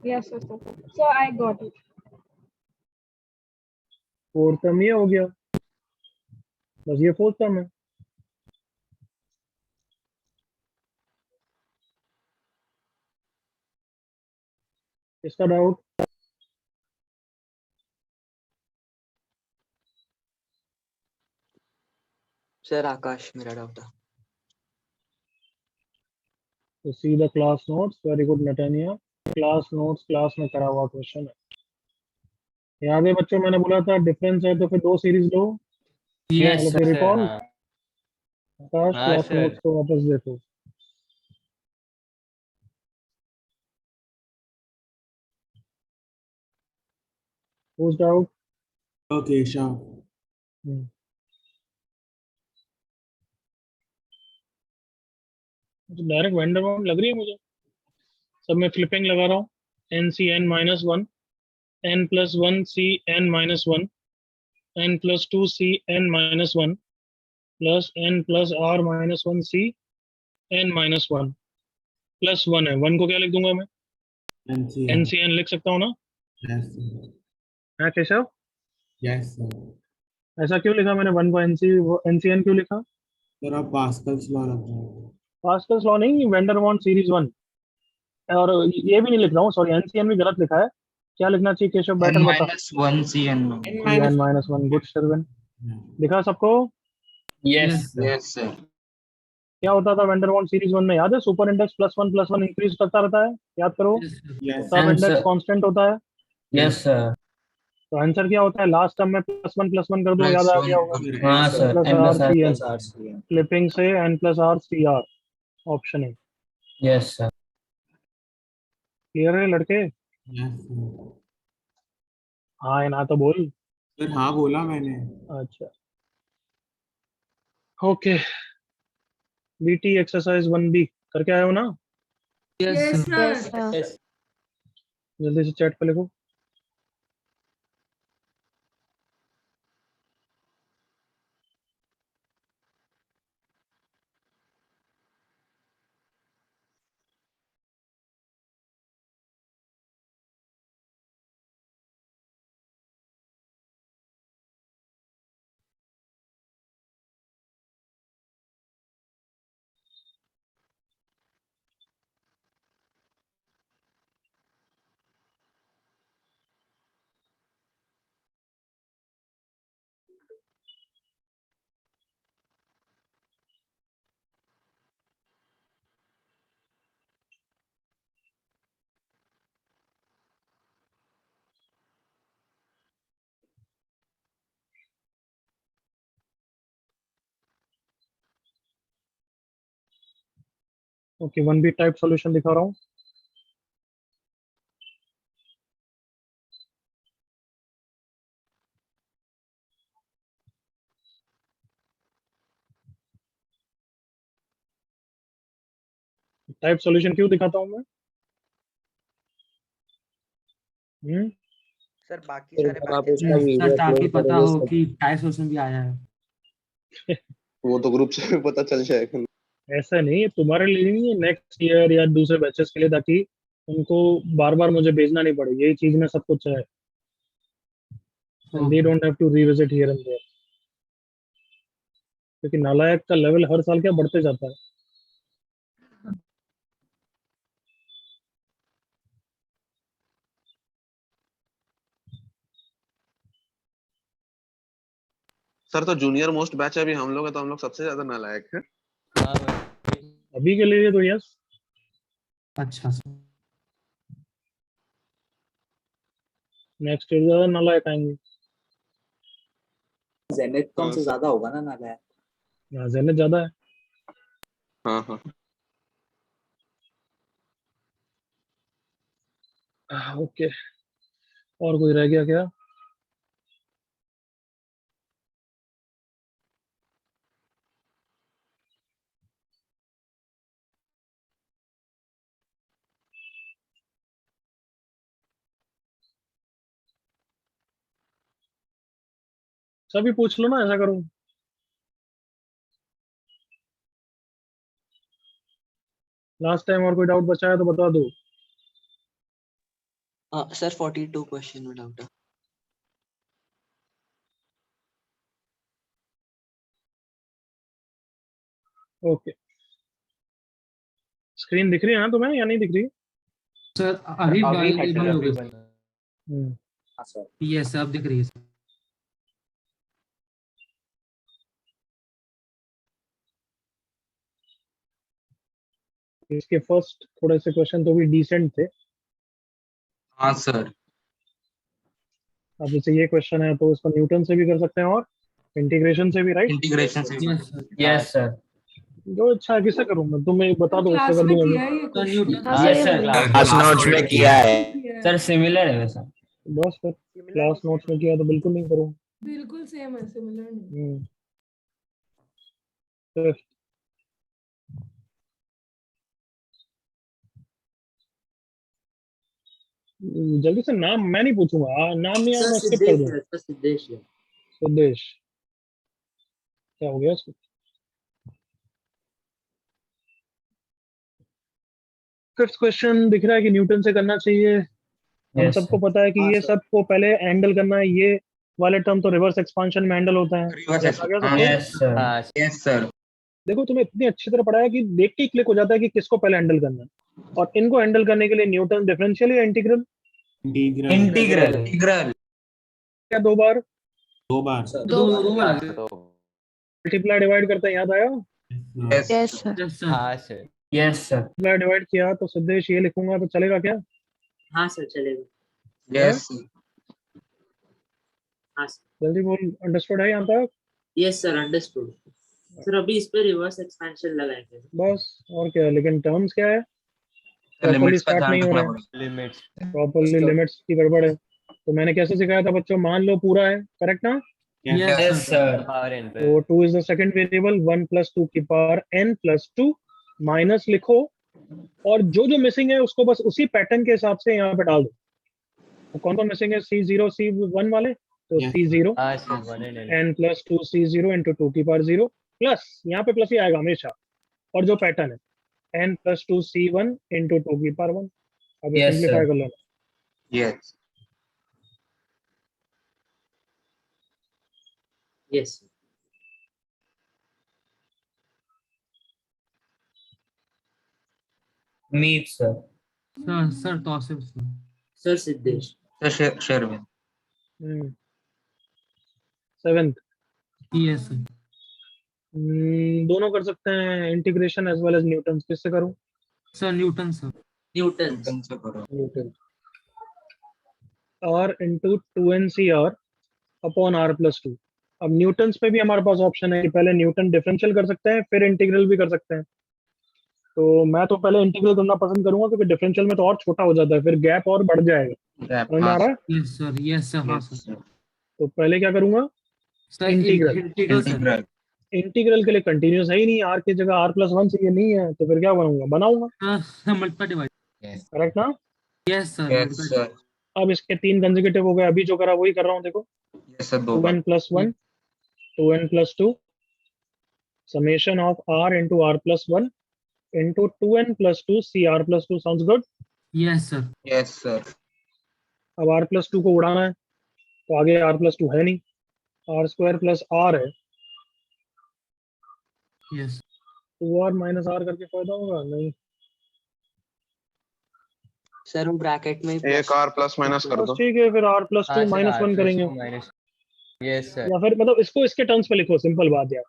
Speaker 6: yes sir, so I got it.
Speaker 1: Fourth term ये हो गया, बस ये फोर्थ टर्म है। इसका डाउट?
Speaker 8: सर आकाश मेरा डाउट था।
Speaker 1: तो see the class notes. Very good नटैनिया। क्लास नोट्स क्लास में करा हुआ क्वेश्चन है। याद है बच्चों, मैंने बोला था डिफरेंस है तो फिर 2 सीरीज लो।
Speaker 2: Yes,
Speaker 1: चलो
Speaker 2: sir.
Speaker 1: फिर
Speaker 7: सर
Speaker 1: रिकॉल।
Speaker 7: हाँ
Speaker 1: आकाश
Speaker 7: हाँ
Speaker 1: क्लास
Speaker 7: सर।
Speaker 1: नोट्स को वापस देखो। Who's doubt?
Speaker 3: Okay, Shaw.
Speaker 1: Direct vendor bound लग रही है मुझे। सब में फ्लिपिंग लगा रहा हूँ। N C n minus one, n plus one C n minus one, n plus two C n minus one, plus n plus r minus one C n minus one, plus one है। One को क्या लिख दूंगा मैं?
Speaker 3: NCN.
Speaker 1: N C N लिख सकता हूँ ना?
Speaker 3: Yes, sir.
Speaker 1: है केशव?
Speaker 3: Yes, sir.
Speaker 1: ऐसा क्यों लिखा मैंने? वन को एन सी एन क्यों लिखा?
Speaker 3: सर आप पास्कल्स लॉ रख रहे हो।
Speaker 1: पास्कल्स लॉ नहीं, वेंडर बाउंड सीरीज वन। और ये भी नहीं लिख रहा हूँ, सॉरी, एनसीएन भी गलत लिखा है। क्या लिखना चाहिए केशव?
Speaker 5: N
Speaker 1: बेटर बता।
Speaker 5: minus 1 CN.
Speaker 1: N minus one. Good seven. दिखा सबको?
Speaker 5: Yes,
Speaker 2: Yes,
Speaker 5: sir.
Speaker 4: Yes, sir.
Speaker 1: क्या होता था वेंडर बाउंड सीरीज वन में? याद है? Super index plus one increase करता रहता है, याद करो।
Speaker 2: yes, sir.
Speaker 3: Yes,
Speaker 1: सब
Speaker 5: Answer.
Speaker 1: इंडेक्स कांस्टेंट होता है।
Speaker 5: Yes, sir.
Speaker 1: तो आंसर क्या होता है? लास्ट टर्म में प्लस वन कर दो,
Speaker 5: Plus
Speaker 1: याद आ
Speaker 5: one.
Speaker 1: गया होगा।
Speaker 3: sir.
Speaker 5: हाँ
Speaker 3: Yes,
Speaker 5: sir.
Speaker 1: Plus
Speaker 5: N
Speaker 1: r
Speaker 5: plus R
Speaker 1: C n.
Speaker 5: plus RCN.
Speaker 1: Flipping से n plus r C r. Option है।
Speaker 5: Yes, sir.
Speaker 1: क्लियर है लड़के?
Speaker 3: Yes, sir.
Speaker 1: हाँ है ना तो बोल।
Speaker 3: सर हाँ बोला मैंने।
Speaker 1: अच्छा, ओके। बीटी एक्सरसाइज 1B करके आए हो ना?
Speaker 2: Yes,
Speaker 6: Yes
Speaker 2: sir.
Speaker 6: sir.
Speaker 7: Yes.
Speaker 1: जल्दी से चैट पे लिखो। ओके, 1B टाइप सॉल्यूशन दिखा रहा हूँ। टाइप सॉल्यूशन क्यों दिखाता हूँ मैं?
Speaker 7: सर बाकी सारे
Speaker 8: आप
Speaker 7: बातें
Speaker 8: उसका
Speaker 2: Yes,
Speaker 8: वीडियो
Speaker 2: sir. ताकि
Speaker 8: अपलोड
Speaker 2: पता
Speaker 8: करेंगे
Speaker 2: हो
Speaker 8: सब।
Speaker 2: कि टाइप सोल्यूशन भी आया है।
Speaker 10: वो तो ग्रुप से भी पता चल जाएगा।
Speaker 1: ऐसा नहीं, तुम्हारे लिए नहीं, नेक्स्ट ईयर या दूसरे बैचेस के लिए, ताकि उनको बार बार मुझे भेजना नहीं पड़े। यही चीज में सब कुछ है। They don't have to revisit here and there. क्योंकि नालायक का लेवल हर साल क्या बढ़ते जाता है।
Speaker 10: सर तो जूनियर मोस्ट बैच अभी हम लोग है तो हम लोग सबसे ज्यादा नालायक है।
Speaker 7: हाँ भाई।
Speaker 1: अभी के लिए तो यस।
Speaker 2: अच्छा सर।
Speaker 1: नेक्स्ट ईयर ज्यादा नालायक आएंगे।
Speaker 8: जेनिथ तो हमसे
Speaker 10: हाँ,
Speaker 8: ज्यादा होगा ना नालायक।
Speaker 1: यहाँ जेनेट ज्यादा है।
Speaker 10: हाँ हाँ।
Speaker 1: ओके, और कोई रह गया क्या? सभी पूछ लो ना, ऐसा करो। लास्ट टाइम और कोई डाउट बचा है तो बता दो।
Speaker 7: सर 42 क्वेश्चन में डाउट है।
Speaker 1: ओके, स्क्रीन दिख रही है ना तुम्हें या नहीं दिख रही?
Speaker 2: सर अभी
Speaker 7: अभी
Speaker 2: बंद
Speaker 7: हट
Speaker 2: हो
Speaker 7: रहा
Speaker 2: गई।
Speaker 7: है।
Speaker 8: हाँ सर।
Speaker 2: यस अब दिख रही है सर।
Speaker 1: इसके फर्स्ट थोड़े से क्वेश्चन तो भी डिसेंट थे।
Speaker 4: हाँ सर।
Speaker 1: अब जैसे ये क्वेश्चन है तो इसको न्यूटन से भी कर सकते हैं और इंटीग्रेशन से भी, राइट?
Speaker 4: इंटीग्रेशन से
Speaker 2: यस सर।
Speaker 5: Yes sir.
Speaker 1: जो अच्छा है, किससे करूँ मैं? तुम्हें बता दो, उससे
Speaker 6: क्लास
Speaker 1: कर
Speaker 6: में
Speaker 1: दूंगा
Speaker 6: किया
Speaker 1: मैं।
Speaker 6: है ये
Speaker 2: sir
Speaker 6: question.
Speaker 2: Newton.
Speaker 5: Yes sir.
Speaker 4: Class notes में किया
Speaker 6: है
Speaker 5: सर सिमिलर है वैसा।
Speaker 1: बस फिर क्लास नोट्स में किया तो बिल्कुल नहीं करूँ।
Speaker 6: बिल्कुल सेम है, सिमिलर नहीं।
Speaker 1: फिर जल्दी से नाम मैं नहीं पूछूंगा। नाम नहीं आया
Speaker 9: सर
Speaker 1: मैं स्किप कर
Speaker 9: सिद्धेश
Speaker 1: दूंगा।
Speaker 9: है, सर सिद्धेश है।
Speaker 1: सिद्धेश, क्या हो गया इसको? फिफ्थ क्वेश्चन दिख रहा है कि न्यूटन से करना चाहिए। हम
Speaker 5: यस
Speaker 1: सबको
Speaker 5: सर।
Speaker 1: पता है कि
Speaker 8: हाँ
Speaker 1: ये
Speaker 8: सर।
Speaker 1: सबको पहले हैंडल करना है। ये वाले टर्म तो रिवर्स एक्सपांशन में हैंडल होता है।
Speaker 4: रिवर्स
Speaker 1: याद आ गया सबको?
Speaker 5: Yes sir.
Speaker 7: हाँ
Speaker 4: यस सर।
Speaker 1: देखो, तुम्हें इतनी अच्छी तरह पढ़ा है कि देख के क्लिक हो जाता है कि किसको पहले हैंडल करना है। और इनको हैंडल करने के लिए न्यूटन डिफरेंशियल या इंटीग्रल
Speaker 3: इंटीग्रल
Speaker 5: इंटीग्रल।
Speaker 4: इंटीग्रल।
Speaker 1: या दो बार
Speaker 3: दो बार।
Speaker 8: सर
Speaker 2: दो दो बार।
Speaker 1: मल्टीप्लाई डिवाइड करते हैं, याद आया?
Speaker 4: Yes
Speaker 2: yes sir.
Speaker 7: हाँ सर।
Speaker 5: Yes sir.
Speaker 1: मल्टीप्लाई डिवाइड किया तो सिद्धेश ये लिखूंगा तो चलेगा क्या?
Speaker 9: हाँ सर चलेगा।
Speaker 4: यस
Speaker 9: हाँ सर।
Speaker 1: जल्दी बोल, अंडरस्टूड है यहाँ तक?
Speaker 9: Yes sir understood. सर अभी इस पे रिवर्स एक्सपेंशन लगाएंगे।
Speaker 1: बस, और क्या है? लेकिन टर्म्स क्या है? प्रॉपरली
Speaker 4: लिमिट्स का
Speaker 1: स्टार्ट
Speaker 4: ध्यान
Speaker 1: नहीं हो
Speaker 4: रखना
Speaker 1: रहे हैं।
Speaker 4: पड़ेगा।
Speaker 7: लिमिट्स।
Speaker 1: प्रॉपरली
Speaker 8: इसका-
Speaker 1: लिमिट्स की गड़बड़ है। तो मैंने कैसे सिखाया था बच्चों? मान लो पूरा है, करेक्ट ना?
Speaker 2: Yes
Speaker 5: yes
Speaker 2: sir.
Speaker 5: Sir.
Speaker 7: Power n पे।
Speaker 1: तो 2 इज द सेकंड वेरिएबल, 1 + 2 की पावर n + 2 माइनस लिखो, और जो जो मिसिंग है उसको बस उसी पैटर्न के हिसाब से यहाँ पे डाल दो। तो कौन कौन मिसिंग है? C0 C1 वाले, तो
Speaker 3: Yes.
Speaker 1: C0
Speaker 7: हाँ sir 1 and n।
Speaker 1: n + 2 C0 × 2 की पावर 0 प्लस, यहाँ पे प्लस ही आएगा हमेशा, और जो पैटर्न है n + 2 C1 × 2 की पावर 1। अब ये
Speaker 5: Yes,
Speaker 1: सिंप्लीफाई
Speaker 5: sir.
Speaker 1: कर लेना।
Speaker 4: Yes
Speaker 9: yes
Speaker 5: Meet sir.
Speaker 2: Sir Tausif sir.
Speaker 9: Sir Siddhesh.
Speaker 4: Sir Sherwin.
Speaker 1: 7th,
Speaker 2: yes sir.
Speaker 1: दोनों कर सकते हैं, integration as well as Newton. किससे करूं?
Speaker 2: Sir Newton sir.
Speaker 9: Newton.
Speaker 4: Newton से करो।
Speaker 1: Newton. r × 2nCr upon r + 2। अब न्यूटन्स पे भी हमारे पास ऑप्शन है कि पहले न्यूटन डिफरेंशियल कर सकते हैं, फिर इंटीग्रल भी कर सकते हैं। तो मैं तो पहले इंटीग्रल करना पसंद करूंगा, क्योंकि डिफरेंशियल में तो और छोटा हो जाता है, फिर गैप और बढ़ जाएगा। समझ में आ रहा है?
Speaker 2: Yes sir. Yes sir. हाँ सर।
Speaker 1: तो पहले क्या करूंगा?
Speaker 2: Sir
Speaker 1: integral.
Speaker 2: Integral sir.
Speaker 4: Integral.
Speaker 1: Integral के लिए कंटिन्यूस है ही नहीं, r की जगह r + 1 चाहिए, नहीं है तो फिर क्या बनाऊंगा?
Speaker 2: Sir multiply divide.
Speaker 1: करेक्ट ना?
Speaker 2: Yes sir.
Speaker 4: Yes
Speaker 2: multiply.
Speaker 4: Sir.
Speaker 1: अब इसके 3 कंसेक्यूटिव हो गए, अभी जो करा वही कर रहा हूँ, देखो।
Speaker 4: Yes sir 2 bar.
Speaker 1: 2n + 1 2n + 2 summation of r × r + 1 × 2n + 2 CR + 2। Sounds good?
Speaker 2: Yes sir.
Speaker 4: Yes sir.
Speaker 1: अब r + 2 को उड़ाना है, तो आगे r + 2 है नहीं, r² + r है।
Speaker 2: यस
Speaker 1: 2r - r करके फायदा होगा? नहीं।
Speaker 7: सर वो ब्रैकेट में
Speaker 10: एक r प्लस माइनस कर
Speaker 1: बस
Speaker 10: दो।
Speaker 1: ठीक है, फिर r + 2
Speaker 7: हाँ सर
Speaker 1: - 1 करेंगे।
Speaker 7: माइनस।
Speaker 5: Yes, sir.
Speaker 1: या फिर मतलब इसको इसके टर्म्स पे लिखो, सिंपल बात यार,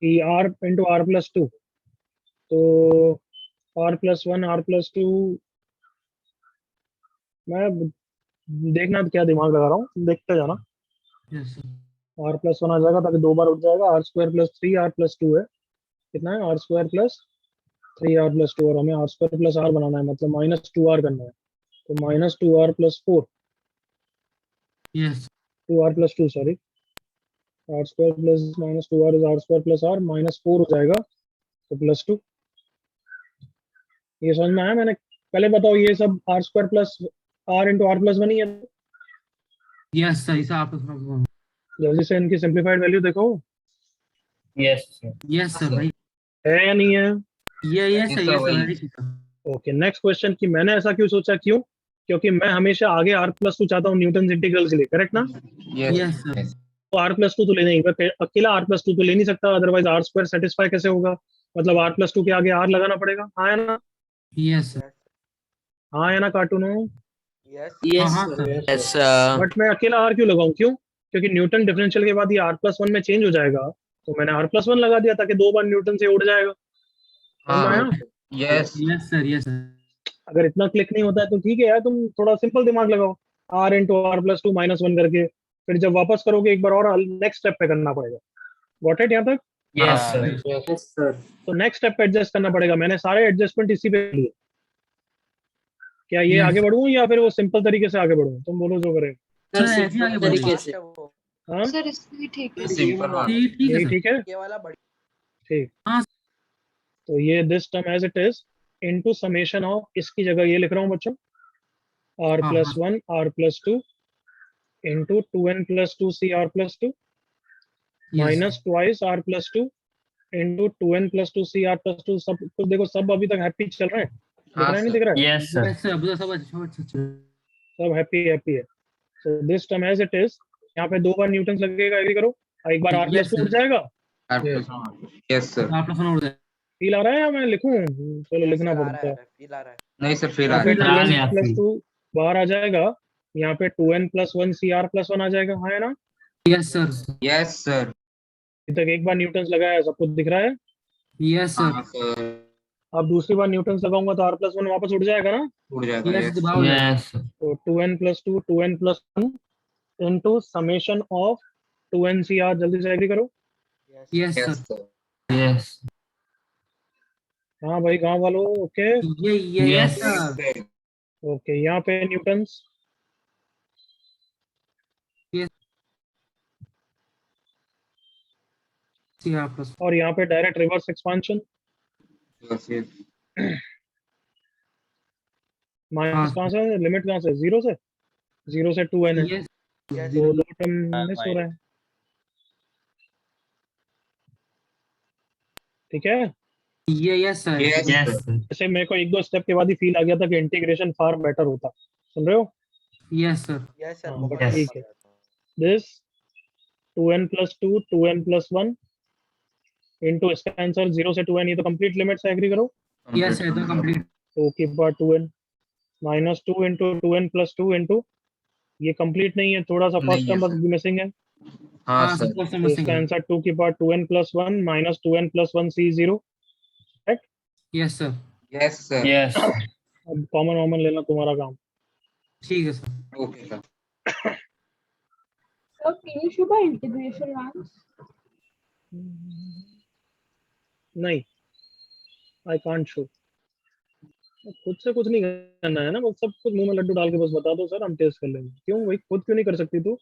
Speaker 1: कि r into r plus two, तो r plus one r plus two, मैं देखना क्या दिमाग लगा रहा हूँ, देखते जाना।
Speaker 2: Yes, sir.
Speaker 1: r plus one आ जाएगा ताकि दो बार उठ जाएगा, r square plus three r plus two है, कितना है r square plus three r plus two, और हमें आर स्क्वायर प्लस आर बनाना है, मतलब माइनस टू आर करना है, तो minus two r plus four,
Speaker 2: Yes.
Speaker 1: Two r plus two sorry, r square plus minus two r is r square plus r, minus four हो जाएगा तो plus two. ये समझ में आया? मैंने पहले बताओ, ये सब r square plus r into r plus one ही है,
Speaker 2: Yes, sir. इसे आप सुनो।
Speaker 1: जल्दी से इनकी सिंप्लीफाइड वैल्यू देखो,
Speaker 5: Yes, sir.
Speaker 2: Yes, sir. भाई
Speaker 1: है या नहीं है?
Speaker 2: ये yes, sir.
Speaker 4: ऐसा
Speaker 2: Yes, sir.
Speaker 4: वही।
Speaker 2: very ठीक है।
Speaker 1: ओके, नेक्स्ट क्वेश्चन कि मैंने ऐसा क्यों सोचा, क्यों? क्योंकि मैं हमेशा आगे आर प्लस टू चाहता हूँ न्यूटन इंटीग्रल के लिए, करेक्ट ना?
Speaker 4: Yes.
Speaker 2: Yes, sir.
Speaker 4: Yes.
Speaker 1: तो आर प्लस टू तो लेना ही, मैं अकेला आर प्लस टू तो ले नहीं सकता, अदरवाइज आर स्क्वायर सेटिस्फाई कैसे होगा, मतलब आर प्लस टू के आगे आर लगाना पड़ेगा, हाँ या ना?
Speaker 2: Yes, sir.
Speaker 1: हाँ या ना कार्टूनो?
Speaker 7: Yes.
Speaker 9: Yes,
Speaker 2: हाँ,
Speaker 9: sir.
Speaker 2: sir.
Speaker 7: Yes.
Speaker 1: बट मैं अकेला आर क्यों लगाऊं, क्यों? क्योंकि न्यूटन डिफरेंशियल के बाद ये आर प्लस वन में चेंज हो जाएगा, तो मैंने आर प्लस वन लगा दिया ताकि दो बार न्यूटन से उड़ जाएगा, समझ में
Speaker 4: हाँ।
Speaker 1: आया?
Speaker 4: Yes.
Speaker 2: Yes, sir. Yes, sir.
Speaker 1: अगर इतना क्लिक नहीं होता है तो ठीक है यार, तुम थोड़ा सिंपल दिमाग लगाओ, r into r plus two minus one करके, फिर जब वापस करोगे एक बार और नेक्स्ट स्टेप पे करना पड़ेगा। गॉट इट यहाँ तक?
Speaker 5: Yes,
Speaker 4: हाँ,
Speaker 5: sir.
Speaker 4: right.
Speaker 9: Yes, sir.
Speaker 1: तो नेक्स्ट स्टेप पे एडजस्ट करना पड़ेगा, मैंने सारे एडजस्टमेंट इसी पे लिए। क्या ये
Speaker 2: Yes.
Speaker 1: आगे बढ़ूं या फिर वो सिंपल तरीके से आगे बढ़ूं, तुम बोलो जो करे।
Speaker 9: Sir,
Speaker 2: Sir, ऐसे ही आगे
Speaker 9: simple
Speaker 2: बढ़ेगा।
Speaker 9: तरीके से।
Speaker 1: हाँ
Speaker 6: सर इसमें भी ठीक है।
Speaker 4: Simple one.
Speaker 2: ठीक है
Speaker 1: यही
Speaker 2: सर।
Speaker 1: ठीक है,
Speaker 7: ये वाला बड़ी
Speaker 1: ठीक।
Speaker 2: हाँ।
Speaker 1: तो ये this term as it is into summation of, इसकी जगह ये लिख रहा हूँ बच्चों, आर
Speaker 2: हाँ,
Speaker 1: प्लस
Speaker 2: हाँ।
Speaker 1: One r plus two into two n plus two C r plus two
Speaker 2: Yes,
Speaker 1: minus twice r plus two into two n plus two C r plus two. सब कुछ देखो, सब अभी तक हैप्पी चल रहे हैं, दिख
Speaker 4: हाँ,
Speaker 1: रहा है नहीं
Speaker 4: sir.
Speaker 1: दिख रहा है?
Speaker 5: Yes, sir.
Speaker 2: Yes, sir. अभी तो सब अच्छा अच्छा।
Speaker 1: सब हैप्पी हैप्पी है। So this term as it is, यहाँ पे दो बार न्यूटन लगेगा, एग्री करो, और एक बार r
Speaker 2: Yes,
Speaker 1: plus two
Speaker 2: sir.
Speaker 1: उठ जाएगा।
Speaker 4: R plus one. Yes, sir.
Speaker 2: आप लोग सुनो उधर।
Speaker 1: फील आ रहा है या मैं लिखूं? चलो लिखना
Speaker 7: सर आ
Speaker 1: पड़ता
Speaker 7: रहा
Speaker 1: है।
Speaker 7: है, फील आ रहा है।
Speaker 4: नहीं सर, फिर
Speaker 1: यहाँ
Speaker 4: आ
Speaker 1: पे
Speaker 4: रहा
Speaker 1: टू
Speaker 5: आ
Speaker 1: एन
Speaker 5: गया
Speaker 1: प्लस
Speaker 5: फिर।
Speaker 1: टू बाहर आ जाएगा, यहाँ पे two n plus one C r plus one आ जाएगा, हाँ है ना?
Speaker 2: Yes, sir.
Speaker 4: है। Yes, sir.
Speaker 1: अभी तक एक बार न्यूटन लगाया, सब कुछ दिख रहा है।
Speaker 2: Yes, sir.
Speaker 4: हाँ, sir.
Speaker 1: अब दूसरी बार न्यूटन लगाऊंगा तो आर प्लस वन वापस उड़ जाएगा ना?
Speaker 4: उड़ जाएगा।
Speaker 2: Yes,
Speaker 4: Yes.
Speaker 2: दबाओ जाएगा।
Speaker 5: Yes, sir.
Speaker 1: तो two n plus two two n plus one into summation of two n C r, जल्दी से एग्री करो।
Speaker 2: Yes,
Speaker 4: Yes,
Speaker 2: sir.
Speaker 4: sir.
Speaker 5: Yes.
Speaker 1: हाँ भाई गाँव वालों, ओके
Speaker 2: ये
Speaker 5: Yes.
Speaker 2: yes, sir.
Speaker 4: Yes, sir.
Speaker 1: Okay, यहाँ पे न्यूटन्स,
Speaker 2: CR plus
Speaker 1: और यहाँ पे direct reverse expansion,
Speaker 4: Yes, yes.
Speaker 1: Minus कहाँ से, लिमिट कहाँ से, जीरो से, जीरो से टू एन है,
Speaker 2: yes.
Speaker 1: तो दो टर्म मिस हो रहा है, ठीक है?
Speaker 2: ये yes, sir.
Speaker 4: Yes,
Speaker 5: Yes,
Speaker 4: sir.
Speaker 5: sir.
Speaker 1: जैसे मेरे को एक दो स्टेप के बाद ही फील आ गया था कि इंटीग्रेशन फार बेटर होता, सुन रहे हो?
Speaker 2: Yes, sir.
Speaker 7: यस सर,
Speaker 1: हाँ,
Speaker 7: बहुत
Speaker 5: yes.
Speaker 1: ठीक है। This two n plus two n plus one into, इसका आंसर जीरो से टू एन, ये तो कंप्लीट लिमिट से एग्री करो,
Speaker 2: Yes, sir. तो complete.
Speaker 1: तो की बार two n minus two into two n plus two into, ये कंप्लीट नहीं है, थोड़ा सा फर्स्ट
Speaker 4: नहीं है,
Speaker 1: टर्म बस
Speaker 4: sir.
Speaker 1: मिसिंग है,
Speaker 4: हाँ,
Speaker 2: हाँ,
Speaker 4: sir.
Speaker 2: सब कुछ
Speaker 1: तो
Speaker 2: समझ
Speaker 1: इसका आंसर टू की power two n plus one minus two n plus one C zero.
Speaker 2: Yes, sir.
Speaker 4: Yes, sir.
Speaker 5: Yes.
Speaker 1: अब कॉमन वॉमन लेना तुम्हारा काम।
Speaker 2: ठीक है sir.
Speaker 4: Okay, sir.
Speaker 6: So can you show the integration once?
Speaker 1: नहीं, आई कांट शो, खुद से कुछ नहीं करना है ना, बस सब कुछ मुंह में लड्डू डाल के बस बता दो सर, हम टेस्ट कर लेंगे। क्यों भाई, खुद क्यों नहीं कर सकती तू?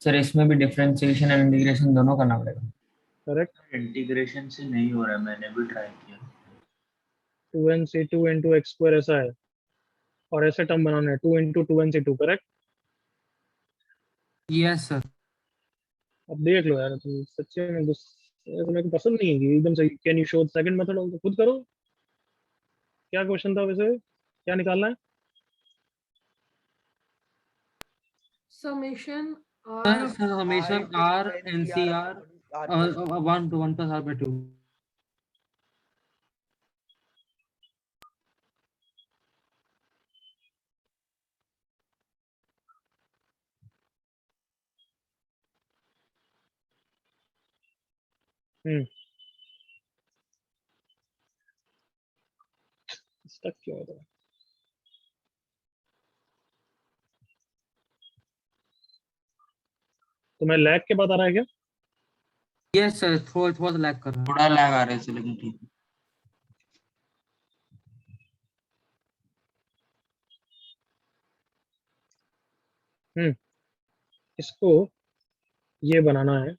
Speaker 5: सर इसमें भी डिफरेंशिएशन एंड इंटीग्रेशन दोनों करना पड़ेगा।
Speaker 1: करेक्ट,
Speaker 3: इंटीग्रेशन से नहीं हो रहा है, मैंने भी ट्राई किया।
Speaker 1: Two n C two into x square ऐसा है, और ऐसे टर्म बनाना है two into two n C two, correct?
Speaker 2: Yes sir.
Speaker 1: अब देख लो यार, तुम सच्चे में मेरे को पसंद नहीं है कि एकदम से can you show second method, खुद करो। क्या क्वेश्चन था वैसे, क्या निकालना है?
Speaker 6: Summation
Speaker 2: sir
Speaker 6: R
Speaker 2: summation r NCR 1 to 1 plus r by 2।
Speaker 1: Stuck क्यों हो रहा है? तुम्हें लैग के बाद आ रहा है क्या?
Speaker 2: यस सर, थोड़ा थोड़ा लैग कर रहा है।
Speaker 4: थोड़ा लैग आ रहा है इससे, लेकिन ठीक है।
Speaker 1: इसको ये बनाना है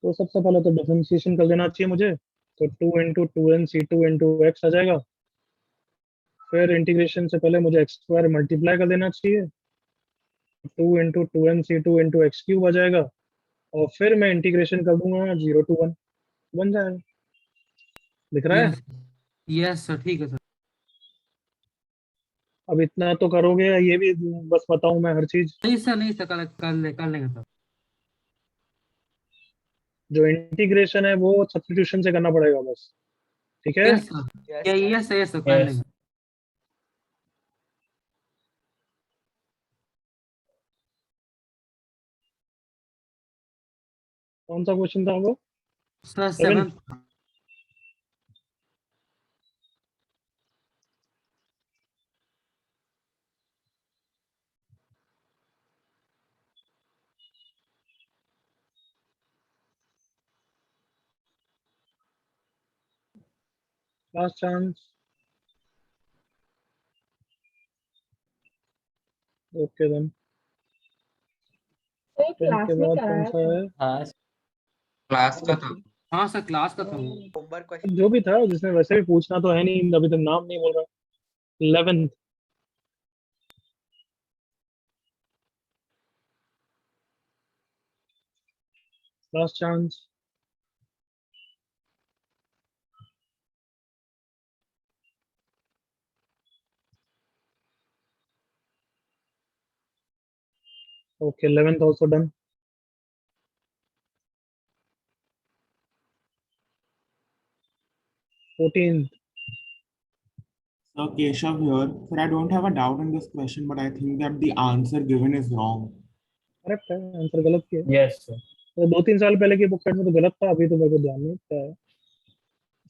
Speaker 1: तो सबसे पहले तो डिफरेंशिएशन कर देना चाहिए मुझे। तो 2 × 2n c2 × x आ जाएगा। फिर इंटीग्रेशन से पहले मुझे x² मल्टीप्लाई कर देना चाहिए। 2 × 2n c2 × x³ आ जाएगा। और फिर मैं इंटीग्रेशन कर दूंगा 0 to 1, बन जाएगा। दिख रहा है?
Speaker 2: यस सर, ठीक है सर।
Speaker 1: अब इतना तो करोगे, ये भी बस बताऊं मैं हर चीज?
Speaker 2: नहीं सर, नहीं सर, कर लेंगे सर।
Speaker 1: जो इंटीग्रेशन है वो सब्स्टिट्यूशन से करना पड़ेगा बस, ठीक है?
Speaker 2: यस सर, यस सर, कर
Speaker 5: Yes.
Speaker 2: लेंगे।
Speaker 1: कौन सा क्वेश्चन था वो?
Speaker 2: Sir
Speaker 1: Seven?
Speaker 2: 7।
Speaker 1: Last chance. Okay then.
Speaker 6: तो क्लास
Speaker 1: के
Speaker 6: में
Speaker 1: बाद कौन
Speaker 6: कराया
Speaker 1: सा
Speaker 6: था।
Speaker 1: है?
Speaker 7: हाँ
Speaker 4: क्लास का था।
Speaker 2: हाँ सर, क्लास का था वो।
Speaker 8: होमवर्क क्वेश्चन
Speaker 1: जो भी था, जिसने वैसे भी पूछना तो है नहीं, अभी तक नाम नहीं बोल रहा। 11th। Last chance. Okay, 11th also done. 14th.
Speaker 11: So Keshav here. Sir, I don't have a doubt in this question, but I think that the answer given is wrong.
Speaker 1: Correct है, आंसर गलत किया।
Speaker 5: Yes, sir.
Speaker 1: तो 2-3 साल पहले की book में तो गलत था, अभी तो मेरे को ध्यान नहीं था।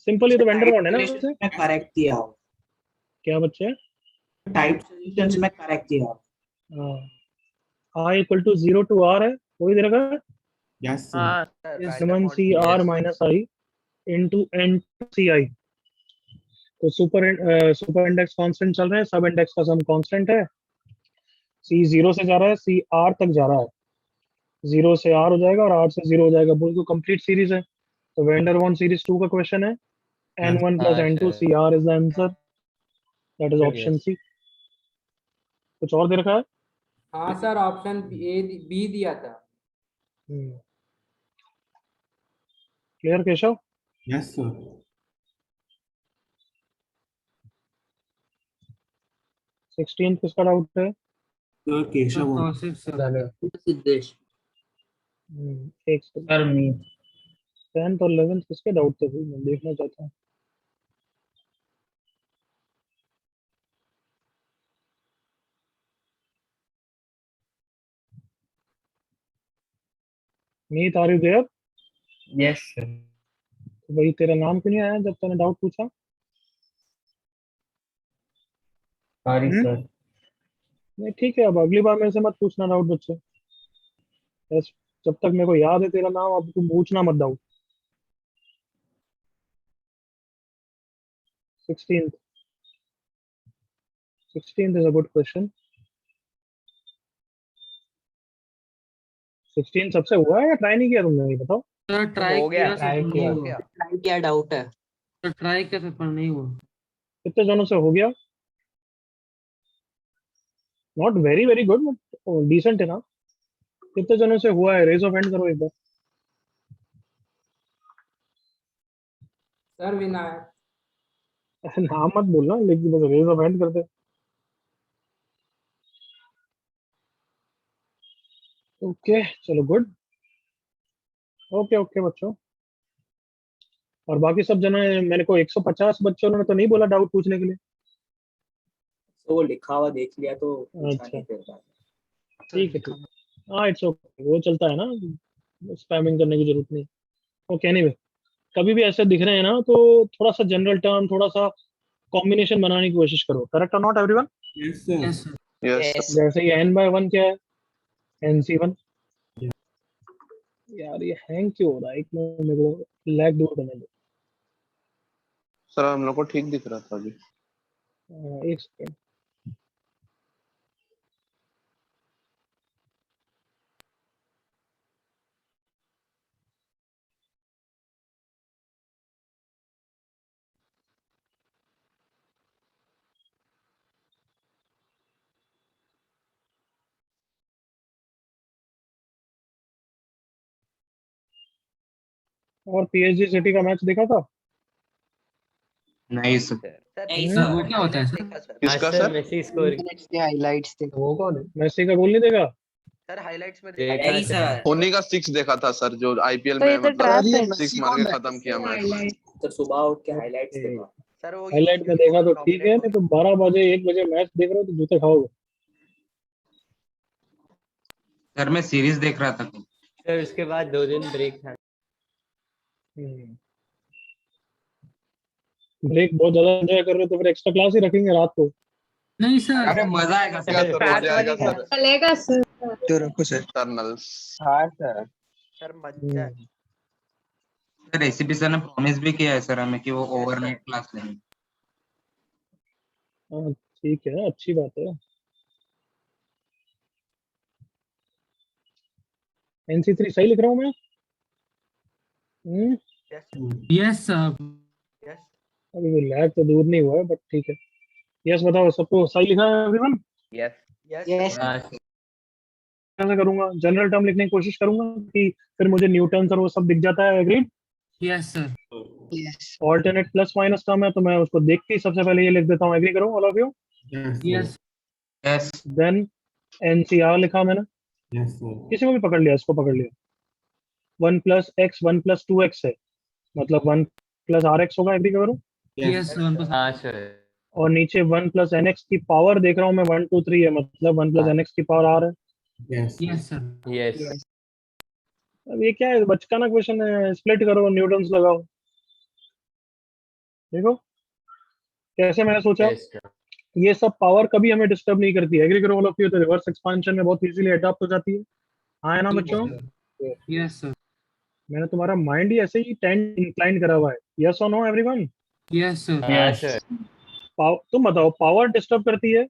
Speaker 1: सिंपल, ये तो वेंडर बॉन्ड है ना वैसे?
Speaker 7: मैं करेक्ट किया हूँ।
Speaker 1: क्या बच्चे?
Speaker 7: टाइप सॉल्यूशंस में करेक्ट किया हूँ।
Speaker 1: हाँ, I = 0 to R है, वही दे रखा है।
Speaker 11: Yes, sir.
Speaker 1: N1 CR minus I into N2 CI। तो सुपर इंडेक्स कांस्टेंट चल रहे हैं, सब इंडेक्स का सम कांस्टेंट है। C 0 से जा रहा है, C R तक जा रहा है। 0 से R हो जाएगा और R से 0 हो जाएगा, बिल्कुल कंप्लीट सीरीज है। तो वेंडर बॉन्ड सीरीज 2 का क्वेश्चन है। N1 + N2 CR is the answer, that is option C। कुछ और दे रखा है?
Speaker 12: हाँ सर, ऑप्शन बी दिया था।
Speaker 1: Clear Keshav?
Speaker 11: Yes, sir.
Speaker 1: 16th किसका डाउट है?
Speaker 11: Sir, Keshav.
Speaker 2: Kaushik sir.
Speaker 9: Siddhesh.
Speaker 1: एक
Speaker 5: Sir, me.
Speaker 1: 10th और 11th किसके डाउट थे भाई, मैं देखना चाहता हूँ। Meet, are you there?
Speaker 5: Yes, sir.
Speaker 1: तो भाई तेरा नाम क्यों नहीं आया जब तूने डाउट पूछा?
Speaker 5: Sorry,
Speaker 1: हम्म?
Speaker 5: sir.
Speaker 1: नहीं ठीक है, अब अगली बार मेरे से मत पूछना डाउट बच्चे। बस जब तक मेरे को याद है तेरा नाम, अब तुम पूछना मत doubt. 16th। 16th is a good question. 16 सबसे हुआ है या ट्राई नहीं किया तुमने, ये बताओ।
Speaker 2: सर ट्राई
Speaker 8: हो गया,
Speaker 2: किया सर,
Speaker 12: ट्राई
Speaker 2: नहीं
Speaker 12: किया।
Speaker 2: हुआ।
Speaker 7: ट्राई किया, डाउट है।
Speaker 2: सर ट्राई किया सर, पर नहीं हुआ।
Speaker 1: कितने जनों से हो गया? Not very very good but decent है ना। कितने जनों से हुआ है? रेज ऑफ हैंड करो एक बार।
Speaker 12: सर विनायक।
Speaker 1: नाम मत बोलना, लेकिन बस रेज ऑफ हैंड करते। ओके चलो गुड। ओके ओके बच्चों। और बाकी सब जनों ने, मेरे को 150 बच्चों ने तो नहीं बोला डाउट पूछने के लिए।
Speaker 8: तो वो लिखा हुआ देख लिया तो पूछा
Speaker 1: अच्छा।
Speaker 8: नहीं फिर बाद में।
Speaker 1: ठीक है, ठीक। हाँ इट्स ओके, वो चलता है ना, स्पैमिंग करने की जरूरत नहीं। ओके एनीवे, कभी भी ऐसे दिख रहे हैं ना तो थोड़ा सा जनरल टर्म, थोड़ा सा कॉम्बिनेशन बनाने की कोशिश करो। करेक्ट और not everyone?
Speaker 11: Yes, sir.
Speaker 2: Yes, sir.
Speaker 10: Yes
Speaker 1: जैसे ये n/1 क्या है? NC1। यार ये हैंग क्यों हो रहा है? एक मिनट, मेरे को लैग दूर करने दो।
Speaker 10: सर हम लोग को ठीक दिख रहा था अभी।
Speaker 1: एक सेकंड। और PSG सिटी का मैच देखा था?
Speaker 4: नहीं सर।
Speaker 9: नहीं
Speaker 2: सर वो
Speaker 9: सर,
Speaker 2: क्या होता है सर?
Speaker 10: किसका सर?
Speaker 5: हाइलाइट्स थे।
Speaker 1: वो कौन है? मेसी का गोल नहीं देखा?
Speaker 9: नहीं सर।
Speaker 10: धोनी का 6 देखा था सर, जो आईपीएल
Speaker 6: तो
Speaker 10: में
Speaker 6: ये तो
Speaker 10: मतलब
Speaker 6: ट्रैप है।
Speaker 10: 6 मार के खत्म किया मैच।
Speaker 8: तो सुबह उठ के हाइलाइट्स देखा।
Speaker 1: हाईलाइट में देखा तो ठीक है, नहीं तो 12 बजे 1 बजे मैच देख रहे हो तो जूते खाओगे।
Speaker 4: सर मैं सीरीज देख रहा था कल।
Speaker 5: सर उसके बाद 2 दिन ब्रेक था।
Speaker 1: ब्रेक बहुत ज्यादा एंजॉय कर रहे हो तो फिर एक्स्ट्रा क्लास ही रखेंगे रात को।
Speaker 2: नहीं सर।
Speaker 4: अरे मजा आएगा
Speaker 10: क्या
Speaker 4: सर।
Speaker 10: तो हो जाएगा सर।
Speaker 6: चलेगा सर।
Speaker 5: तो रखो सर।
Speaker 10: टर्नल्स।
Speaker 5: हाँ सर।
Speaker 4: सर रेसिपी सर ने प्रॉमिस भी किया है सर हमें कि वो ओवरनाइट क्लास लेंगे।
Speaker 1: हाँ ठीक है, अच्छी बात है। NC3 सही लिख रहा हूँ मैं?
Speaker 2: Yes sir.
Speaker 1: अभी वो लैग तो दूर नहीं हुआ है, बट ठीक है। यस बताओ, सबको सही लिखा है एवरीवन?
Speaker 7: Yes.
Speaker 5: हाँ
Speaker 1: कैसे करूंगा? जनरल टर्म लिखने की कोशिश करूंगा कि फिर मुझे न्यूटन और वो सब दिख जाता है। Agreed?
Speaker 2: Yes sir.
Speaker 1: Alternate plus minus term है तो मैं उसको देख के ही सबसे पहले ये लिख देता हूँ। एग्री करो all of you?
Speaker 11: Yes,
Speaker 2: yes
Speaker 4: yes
Speaker 1: then NCR लिखा मैंने।
Speaker 11: yes, sir.
Speaker 1: किसी को भी पकड़ लिया, इसको पकड़ लिया। 1 + x 1 + 2x है, मतलब 1 + RX होगा। एग्री करो?
Speaker 2: Yes sir.
Speaker 5: हाँ सर।
Speaker 1: और नीचे 1 + NX की पावर देख रहा हूँ मैं, 1 2 3 है, मतलब 1 + NX की पावर R है।
Speaker 11: Yes, sir.
Speaker 2: Yes sir.
Speaker 5: Yes.
Speaker 1: अब ये क्या है, बचकाना क्वेश्चन है। स्प्लिट करो, न्यूटन्स लगाओ। देखो कैसे मैंने सोचा।
Speaker 5: Yes sir.
Speaker 1: ये सब पावर कभी हमें डिस्टर्ब नहीं करती है। एग्री करो ऑल ऑफ यू? तो रिवर्स एक्सपांशन में बहुत इजीली अडॉप्ट हो जाती है। हाँ है ना बच्चों?
Speaker 2: Yes sir.
Speaker 1: मैंने तुम्हारा माइंड ही ऐसे ही टेंड इंक्लाइन करा हुआ है। यस और नो एवरीवन?
Speaker 2: Yes sir.
Speaker 5: हाँ सर।
Speaker 1: तुम बताओ, पावर डिस्टर्ब करती है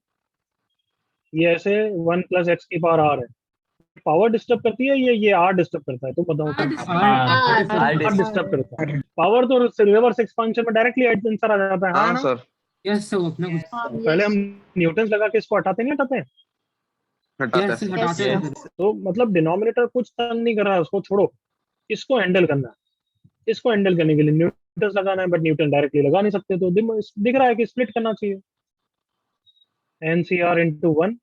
Speaker 1: ये ऐसे 1 + x की पावर R है। पावर डिस्टर्ब करती है ये R डिस्टर्ब करता है। तुम बताओ कौन? R डिस्टर्ब करता है। पावर तो रिवर्स एक्सपांशन में डायरेक्टली आंसर आ जाता है। हाँ
Speaker 10: हाँ
Speaker 1: ना?
Speaker 10: Sir
Speaker 2: yes sir. वो अपने कुछ
Speaker 1: पहले हम न्यूटन्स लगा के इसको हटाते नहीं हटाते?
Speaker 10: हटाते
Speaker 2: यस
Speaker 10: हैं।
Speaker 2: हटाते हैं।
Speaker 1: तो मतलब डिनोमिनेटर कुछ तंग नहीं कर रहा है, उसको छोड़ो। इसको हैंडल करना है। इसको हैंडल करने के लिए न्यूटन्स लगाना है, बट न्यूटन डायरेक्टली लगा नहीं सकते, तो दिख रहा है कि स्प्लिट करना चाहिए। NCR × 1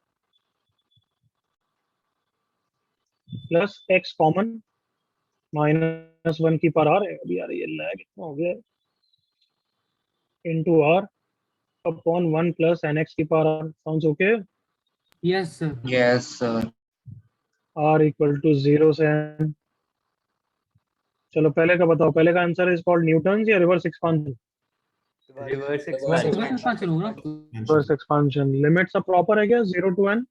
Speaker 1: + x कॉमन -1 की पावर R है। अभी यार ये लैग इतना हो गया है। × R अपॉन 1 + NX की power R। Sounds okay?
Speaker 2: Yes sir.
Speaker 4: Yes sir.
Speaker 1: R = 0 से n। चलो पहले का बताओ, पहले का आंसर इज कॉल्ड न्यूटन्स या reverse expansion?
Speaker 5: Reverse
Speaker 2: reverse
Speaker 5: expansion.
Speaker 2: Expansion होगा।
Speaker 1: Reverse expansion. लिमिट सब प्रॉपर है क्या? 0 to n?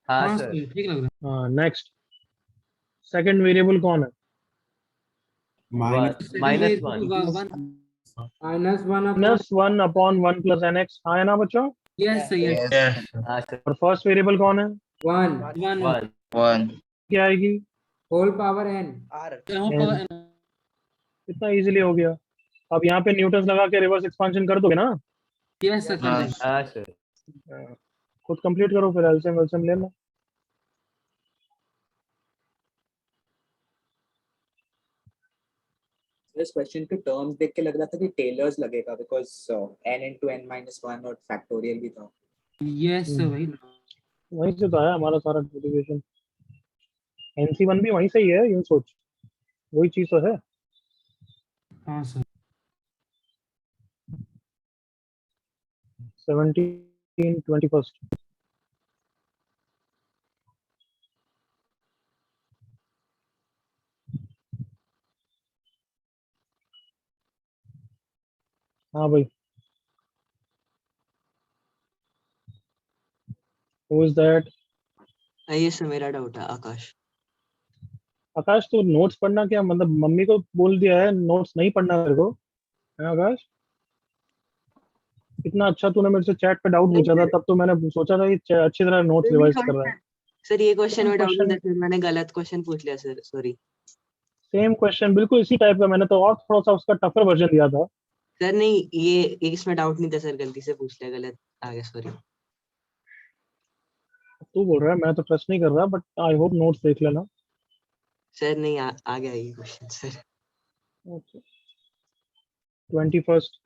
Speaker 5: हाँ
Speaker 2: हाँ
Speaker 5: सर।
Speaker 2: सर ठीक लग रहा
Speaker 1: हाँ नेक्स्ट। सेकंड वेरिएबल कौन है?
Speaker 11: Minus.
Speaker 2: है।
Speaker 5: -1।
Speaker 12: -1
Speaker 1: -1 अपॉन 1 + NX। हाँ है ना बच्चों?
Speaker 2: Yes sir. यस
Speaker 4: यस
Speaker 5: हाँ सर।
Speaker 1: और फर्स्ट वेरिएबल कौन है?
Speaker 12: 1
Speaker 2: 1
Speaker 5: 1।
Speaker 4: 1
Speaker 1: क्या आएगी?
Speaker 12: Whole power n।
Speaker 1: n। इतना इजीली हो गया। अब यहाँ पे न्यूटन्स लगा के रिवर्स एक्सपांशन कर दोगे ना?
Speaker 2: Yes sir.
Speaker 4: हाँ
Speaker 5: हाँ सर।
Speaker 1: खुद कंप्लीट करो, फिर एलसीएम वेलसीएम लेना।
Speaker 8: इस क्वेश्चन के टर्म्स देख के लग रहा था कि टेलर्स लगेगा, बिकॉज n × n-1 और फैक्टोरियल भी था।
Speaker 2: Yes sir. वही
Speaker 1: वहीं से तो आया हमारा सारा डेरिवेशन। NC1 भी वहीं से ही है, यूं सोच। वही चीज तो है।
Speaker 2: हाँ सर।
Speaker 1: 17 21। हाँ भाई, हु इज दैट?
Speaker 7: ये सर मेरा डाउट है, आकाश।
Speaker 1: आकाश, तो नोट्स पढ़ना क्या मतलब, मम्मी को बोल दिया है नोट्स नहीं पढ़ना मेरे को, है आकाश? इतना अच्छा तूने मेरे से चैट पे डाउट पूछा था, तब तो मैंने सोचा था कि अच्छी तरह नोट्स रिवाइज कर रहा है।
Speaker 7: सर ये क्वेश्चन में डाउट
Speaker 1: क्वेश्चन,
Speaker 7: था सर, मैंने गलत क्वेश्चन पूछ लिया सर, सॉरी।
Speaker 1: सेम क्वेश्चन बिल्कुल इसी टाइप का, मैंने तो और थोड़ा सा उसका टफर वर्जन दिया था।
Speaker 7: सर नहीं, ये इसमें डाउट नहीं था सर, गलती से पूछ लिया, गलत आ गया, सॉरी।
Speaker 1: तू बोल रहा है, मैं तो ट्रस्ट नहीं कर रहा, बट आई होप नोट्स देख लेना।
Speaker 7: सर नहीं, आ गया ये क्वेश्चन सर।
Speaker 1: 21st।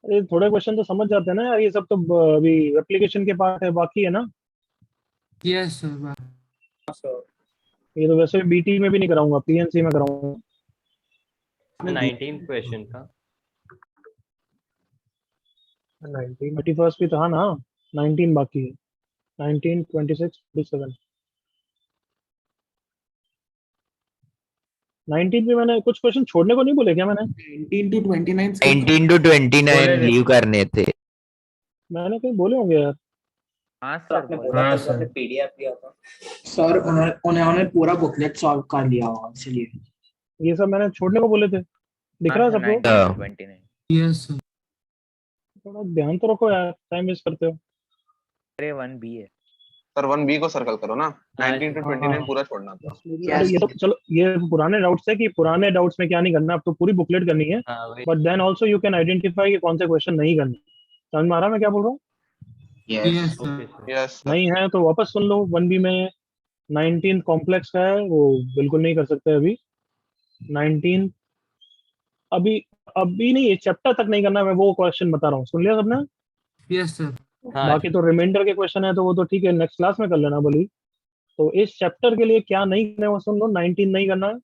Speaker 1: अरे थोड़े क्वेश्चन तो समझ जाते हैं ना यार, ये सब तो अभी एप्लीकेशन के पार्ट है, बाकी है ना।
Speaker 2: Yes sir.
Speaker 1: ये तो वैसे बीटी में भी नहीं कराऊंगा, पीएनसी में कराऊंगा।
Speaker 13: 19 क्वेश्चन था।
Speaker 1: 21st भी था ना, 19 बाकी है। 19, 26, 27। 19 में मैंने कुछ क्वेश्चन छोड़ने को नहीं बोले क्या मैंने?
Speaker 11: 19 to 29
Speaker 14: 19 to 29 लीव करने थे।
Speaker 1: मैंने कहीं बोले होंगे यार।
Speaker 13: हाँ
Speaker 8: तो आपने बोला
Speaker 5: हाँ,
Speaker 8: था,
Speaker 5: सर।
Speaker 8: आपने पीडीएफ दिया था सर, उन्होंने पूरा बुकलेट सॉल्व कर लिया होगा, इसलिए
Speaker 1: ये सब मैंने छोड़ने को बोले थे, दिख रहा है सबको?
Speaker 13: 19 to 29।
Speaker 2: Yes sir.
Speaker 1: थोड़ा ध्यान तो रखो यार, टाइम वेस्ट करते हो।
Speaker 13: अरे 1B है।
Speaker 10: सर 1B को सर्कल करो ना, 19 to 29
Speaker 1: हाँ।
Speaker 10: पूरा छोड़ना था।
Speaker 1: अरे ये तो चलो, ये पुराने डाउट्स है कि पुराने डाउट्स में क्या नहीं करना, अब तो पूरी बुकलेट करनी है।
Speaker 13: हाँ वही।
Speaker 1: But then also you can identify कि कौन से क्वेश्चन नहीं करने। समझ में आ रहा है मैं क्या बोल रहा हूँ?
Speaker 2: Yes
Speaker 13: okay
Speaker 2: sir.
Speaker 13: Sir.
Speaker 10: Yes sir.
Speaker 1: नहीं है तो वापस सुन लो। 1B में 19 कॉम्प्लेक्स का है, वो बिल्कुल नहीं कर सकते अभी। 19 अभी अभी नहीं, चैप्टर तक नहीं करना, मैं वो क्वेश्चन बता रहा हूँ, सुन लिया सबने?
Speaker 2: Yes sir.
Speaker 13: हाँ
Speaker 1: बाकी तो रिमाइंडर के क्वेश्चन है तो वो तो ठीक है, नेक्स्ट क्लास में कर लेना बोली। तो इस चैप्टर के लिए क्या नहीं करना है वो सुन लो। 19 नहीं करना है,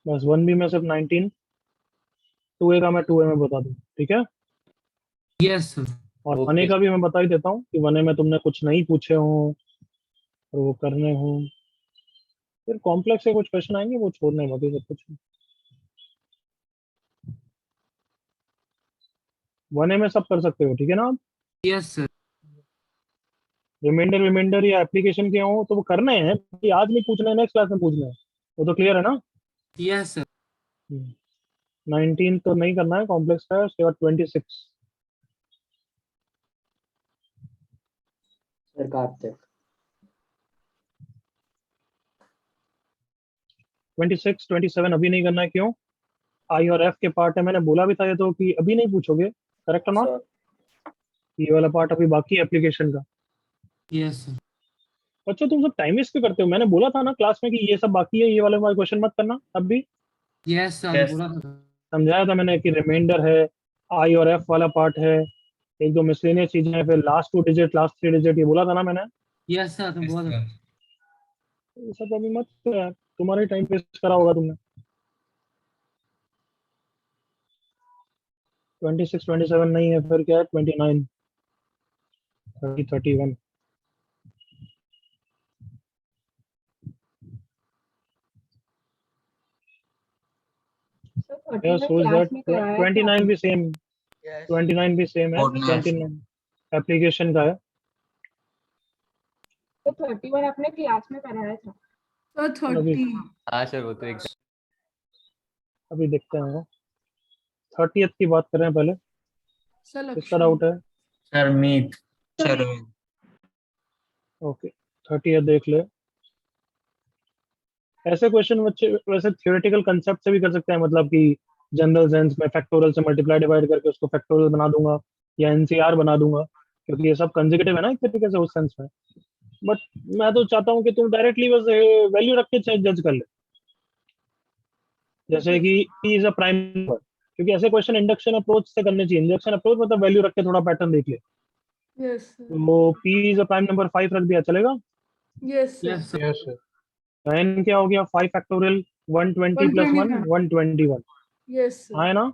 Speaker 1: बस 1B में सिर्फ 19। 2A का मैं 2A में बता दूं, ठीक है?
Speaker 2: Yes sir.
Speaker 1: और
Speaker 13: Okay.
Speaker 1: 1A का भी मैं बता ही देता हूँ कि 1A में तुमने कुछ नहीं पूछे हों और वो करने हों, फिर कॉम्प्लेक्स से कुछ क्वेश्चन आएंगे वो छोड़ने हैं, बाकी सब कुछ। 1A में सब कर सकते हो, ठीक है ना? आप
Speaker 2: यस सर।
Speaker 1: रिमाइंडर या एप्लीकेशन के हो तो वो करने हैं कि आज नहीं पूछना है, नेक्स्ट क्लास में पूछना है, वो तो क्लियर है ना?
Speaker 2: Yes sir.
Speaker 1: 19 तो नहीं करना है, कॉम्प्लेक्स का है। उसके बाद 26।
Speaker 8: सर कार्तिक
Speaker 1: 26, 27 अभी नहीं करना है, क्यों? आई और एफ के पार्ट है, मैंने बोला भी था ये तो कि अभी नहीं पूछोगे, करेक्ट है ना?
Speaker 8: सर
Speaker 1: ये वाला पार्ट अभी बाकी है एप्लीकेशन का।
Speaker 2: Yes sir.
Speaker 1: अच्छा तुम सब टाइम वेस्ट क्यों करते हो? मैंने बोला था ना क्लास में कि ये सब बाकी है, ये वाले क्वेश्चन मत करना अब भी।
Speaker 2: Yes sir.
Speaker 13: Yes.
Speaker 2: बोला था।
Speaker 1: समझाया था मैंने कि रिमाइंडर है, आई और एफ वाला पार्ट है, एक दो मिसलेनियस चीजें हैं, फिर लास्ट 2 डिजिट, लास्ट 3 डिजिट, ये बोला था ना मैंने।
Speaker 2: यस सर, तुम बोला था।
Speaker 1: ये सब अभी मत करो यार, तुम्हारे टाइम वेस्ट करा होगा तुमने। 26, 27 नहीं है, फिर क्या है? 29, 30, 31।
Speaker 6: सर 30
Speaker 1: Yes,
Speaker 6: में
Speaker 1: who is
Speaker 6: क्लास
Speaker 1: that?
Speaker 6: में कराया था
Speaker 1: 29 भी सेम, 29 भी सेम है।
Speaker 4: Ordinary.
Speaker 1: 29 एप्लीकेशन का है।
Speaker 6: तो 31 आपने क्लास में कराया था।
Speaker 15: सर
Speaker 1: अभी
Speaker 15: 30
Speaker 13: हाँ सर वो तो एक
Speaker 1: अभी देखते हैं वो। 30th की बात करें पहले,
Speaker 15: सर
Speaker 1: किसका डाउट है?
Speaker 5: सर मीत।
Speaker 4: चलो
Speaker 1: ओके 30th देख ले। ऐसे क्वेश्चन बच्चे वैसे थियोरेटिकल कंसेप्ट से भी कर सकते हैं, मतलब कि जनरल सेंस में फैक्टोरियल से मल्टीप्लाई डिवाइड करके उसको फैक्टोरियल बना दूंगा या एनसीआर बना दूंगा, क्योंकि ये सब कंसेक्यूटिव है ना एक तरीके से उस सेंस में। बट मैं तो चाहता हूँ कि तुम डायरेक्टली बस वैल्यू रख के जज कर ले, जैसे कि P is a prime number, क्योंकि ऐसे क्वेश्चन इंडक्शन अप्रोच से करने चाहिए। इंडक्शन अप्रोच मतलब वैल्यू रख के थोड़ा पैटर्न देख ले।
Speaker 15: यस
Speaker 1: वो P is a prime number 5 रख दिया, चलेगा?
Speaker 15: Yes
Speaker 2: yes sir.
Speaker 1: Yes sir. n क्या हो गया 5 फैक्टोरियल 120 प्लस 1 121
Speaker 15: Yes, sir.
Speaker 1: हाँ है ना?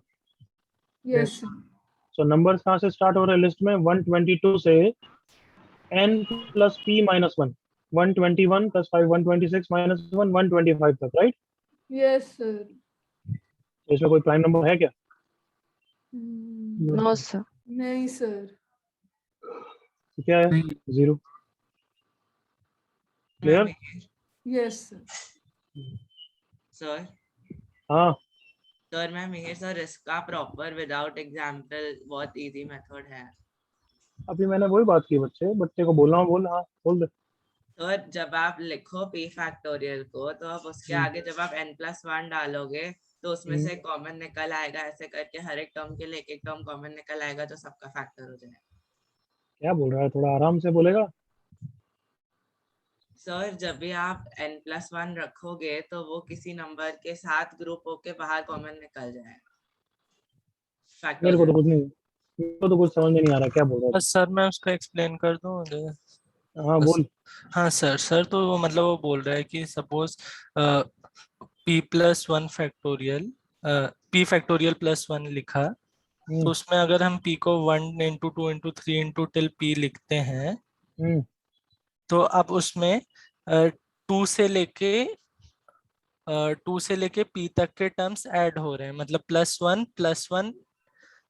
Speaker 15: Yes, sir.
Speaker 1: सो नंबर्स कहाँ से स्टार्ट हो रहे हैं लिस्ट में 122 से n plus p minus 1 121 plus 5 126 minus 1 125 तक, राइट?
Speaker 15: Yes, sir.
Speaker 1: तो इसमें कोई प्राइम नंबर है क्या?
Speaker 15: No, sir. नहीं, sir.
Speaker 1: तो क्या है? 0. क्लियर?
Speaker 15: Yes, sir.
Speaker 9: सर
Speaker 1: हाँ
Speaker 9: सर मैं मिहिर सर इसका प्रॉपर विदाउट एग्जाम्पल बहुत इजी मेथड है।
Speaker 1: अभी मैंने वही बात की बच्चे को बोलना बोल, हाँ बोल दे।
Speaker 9: सर जब आप लिखो p फैक्टोरियल को तो आप उसके आगे जब आप n+1 डालोगे तो उसमें से कॉमन निकल आएगा, ऐसे करके हर एक टर्म के लिए एक एक टर्म कॉमन निकल आएगा तो सबका फैक्टर हो जाएगा।
Speaker 1: क्या बोल रहा है, थोड़ा आराम से बोलेगा?
Speaker 9: सर जब भी आप n+1 रखोगे तो वो किसी नंबर के साथ ग्रुप होके बाहर कॉमन निकल जाएगा।
Speaker 1: मेरे को तो कुछ नहीं, मेरे को तो कुछ समझ में नहीं आ रहा क्या बोल रहा
Speaker 16: सर मैं उसका एक्सप्लेन कर दूं?
Speaker 1: है। हाँ बोल।
Speaker 16: हाँ सर तो वो मतलब वो बोल रहा है कि suppose p+1 factorial p factorial +1 लिखा, तो उसमें अगर हम p को 1 into 2 into 3 into till p लिखते हैं तो अब उसमें 2 से लेके p तक के टर्म्स ऐड हो रहे हैं, मतलब +1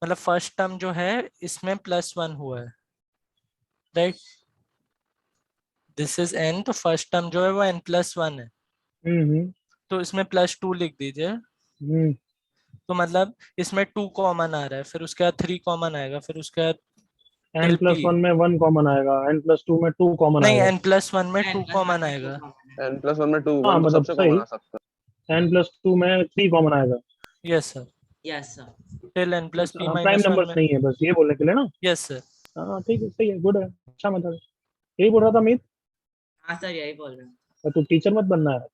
Speaker 16: मतलब फर्स्ट टर्म जो है इसमें +1 हुआ है, राइट? दिस इज n, तो फर्स्ट टर्म जो है वो n+1 है। तो इसमें +2 लिख दीजिए। तो मतलब इसमें 2 कॉमन आ रहा है, फिर उसके बाद 3 कॉमन आएगा, फिर उसके बाद
Speaker 1: n+1 में 1 कॉमन आएगा, n+2 में 2 कॉमन
Speaker 16: नहीं,
Speaker 1: आएगा।
Speaker 16: n+1 में 2 कॉमन आएगा।
Speaker 10: n+1 में 2
Speaker 1: हाँ
Speaker 10: 1 तो
Speaker 1: मतलब
Speaker 10: सबसे
Speaker 1: सही,
Speaker 10: कॉमन आ सकता है।
Speaker 1: n+2 में 3 कॉमन आएगा।
Speaker 16: Yes sir.
Speaker 9: Yes sir.
Speaker 16: Till n+p
Speaker 1: prime
Speaker 16: -1
Speaker 1: numbers
Speaker 16: में।
Speaker 1: नहीं है बस ये बोलने के लिए ना।
Speaker 16: Yes sir.
Speaker 1: हाँ ठीक है, सही है, गुड है, अच्छा मतलब यही बोल रहा था अमित।
Speaker 9: हाँ सर यही बोल रहा हूँ।
Speaker 1: पर तू टीचर मत बनना है,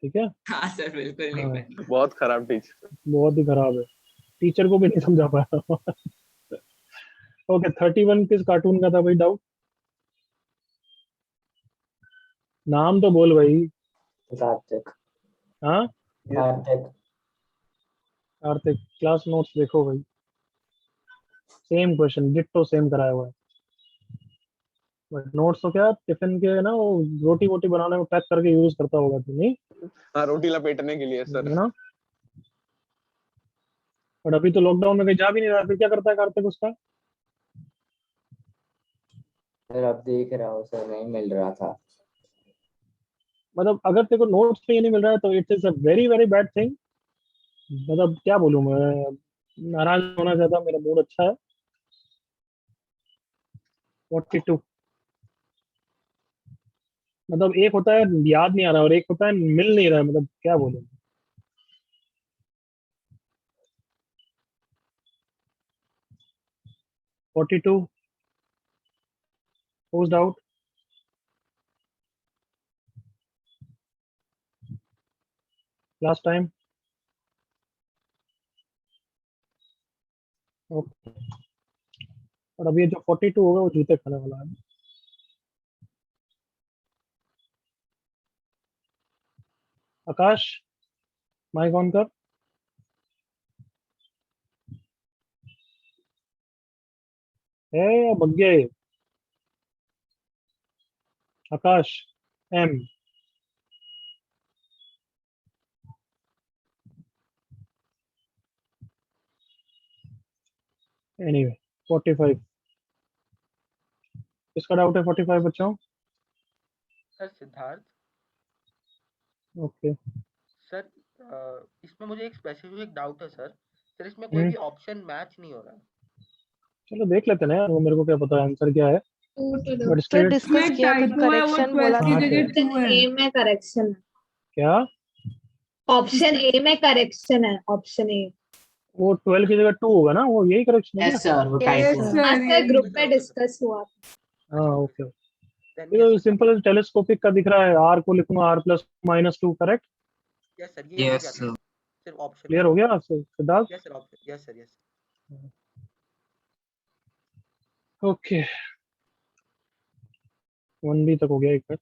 Speaker 1: ठीक है?
Speaker 9: हाँ सर बिल्कुल नहीं बनना।
Speaker 10: बहुत खराब टीचर,
Speaker 1: बहुत ही खराब है, टीचर को भी नहीं समझा पाया। ओके 31 किस कार्टून का था भाई? डाउट, नाम तो बोल भाई।
Speaker 8: कार्तिक।
Speaker 1: हाँ
Speaker 8: कार्तिक।
Speaker 1: कार्तिक, क्लास नोट्स देखो भाई, सेम क्वेश्चन डिट्टो सेम कराया हुआ है। बट नोट्स तो क्या टिफिन के ना, वो रोटी वोटी बनाने में पैक करके यूज करता होगा तू, नहीं?
Speaker 10: हाँ रोटी लपेटने के लिए सर।
Speaker 1: है ना? बट अभी तो लॉकडाउन में कहीं जा भी नहीं रहा, फिर क्या करता है कार्तिक उसका?
Speaker 8: सर अब देख रहा हूँ सर, नहीं मिल रहा था।
Speaker 1: मतलब अगर तेरे को नोट्स पे ये नहीं मिल रहा है तो it's is a very very bad thing. मतलब क्या बोलूं मैं, नाराज होना चाहता, मेरा मूड अच्छा है। 42 मतलब एक होता है याद नहीं आ रहा और एक होता है मिल नहीं रहा है, मतलब क्या बोलूं। Forty two post out. Last time. Okay, और अभी ये जो 42 होगा वो जूते खाने वाला है। आकाश माइक ऑन कर। है बग गया ये? आकाश एम एनीवे 45 किसका डाउट है? 45 बच्चों।
Speaker 13: सर सिद्धार्थ
Speaker 1: ओके
Speaker 13: सर, इसमें मुझे एक स्पेसिफिक डाउट है सर। सर इसमें कोई भी ऑप्शन मैच नहीं हो रहा है।
Speaker 1: चलो देख लेते हैं ना यार, वो मेरे को क्या पता आंसर क्या है। बट
Speaker 6: तो
Speaker 1: स्ट्रेट
Speaker 6: डिस्कस किया था, करेक्शन बोला
Speaker 15: की
Speaker 6: था।
Speaker 15: जगह 2 है।
Speaker 6: ए में करेक्शन है,
Speaker 1: क्या?
Speaker 6: ऑप्शन ए में करेक्शन है, ऑप्शन ए।
Speaker 1: वो 12 की जगह 2 होगा ना, वो यही करेक्शन है
Speaker 7: यस
Speaker 1: क्या?
Speaker 7: सर, वो टाइप है।
Speaker 6: आज सर ग्रुप पे डिस्कस हुआ था।
Speaker 1: हाँ ओके। ये तो सिंपल टेलीस्कोपिक का दिख रहा है, आर को लिखूंगा r plus -2 correct.
Speaker 13: Yes sir, ये
Speaker 4: यस
Speaker 13: हो गया। सिर्फ ऑप्शन
Speaker 1: क्लियर हो गया आपसे Siddharth?
Speaker 13: Yes sir, option yes sir, yes.
Speaker 1: Okay 1b तक हो गया एक मिनट।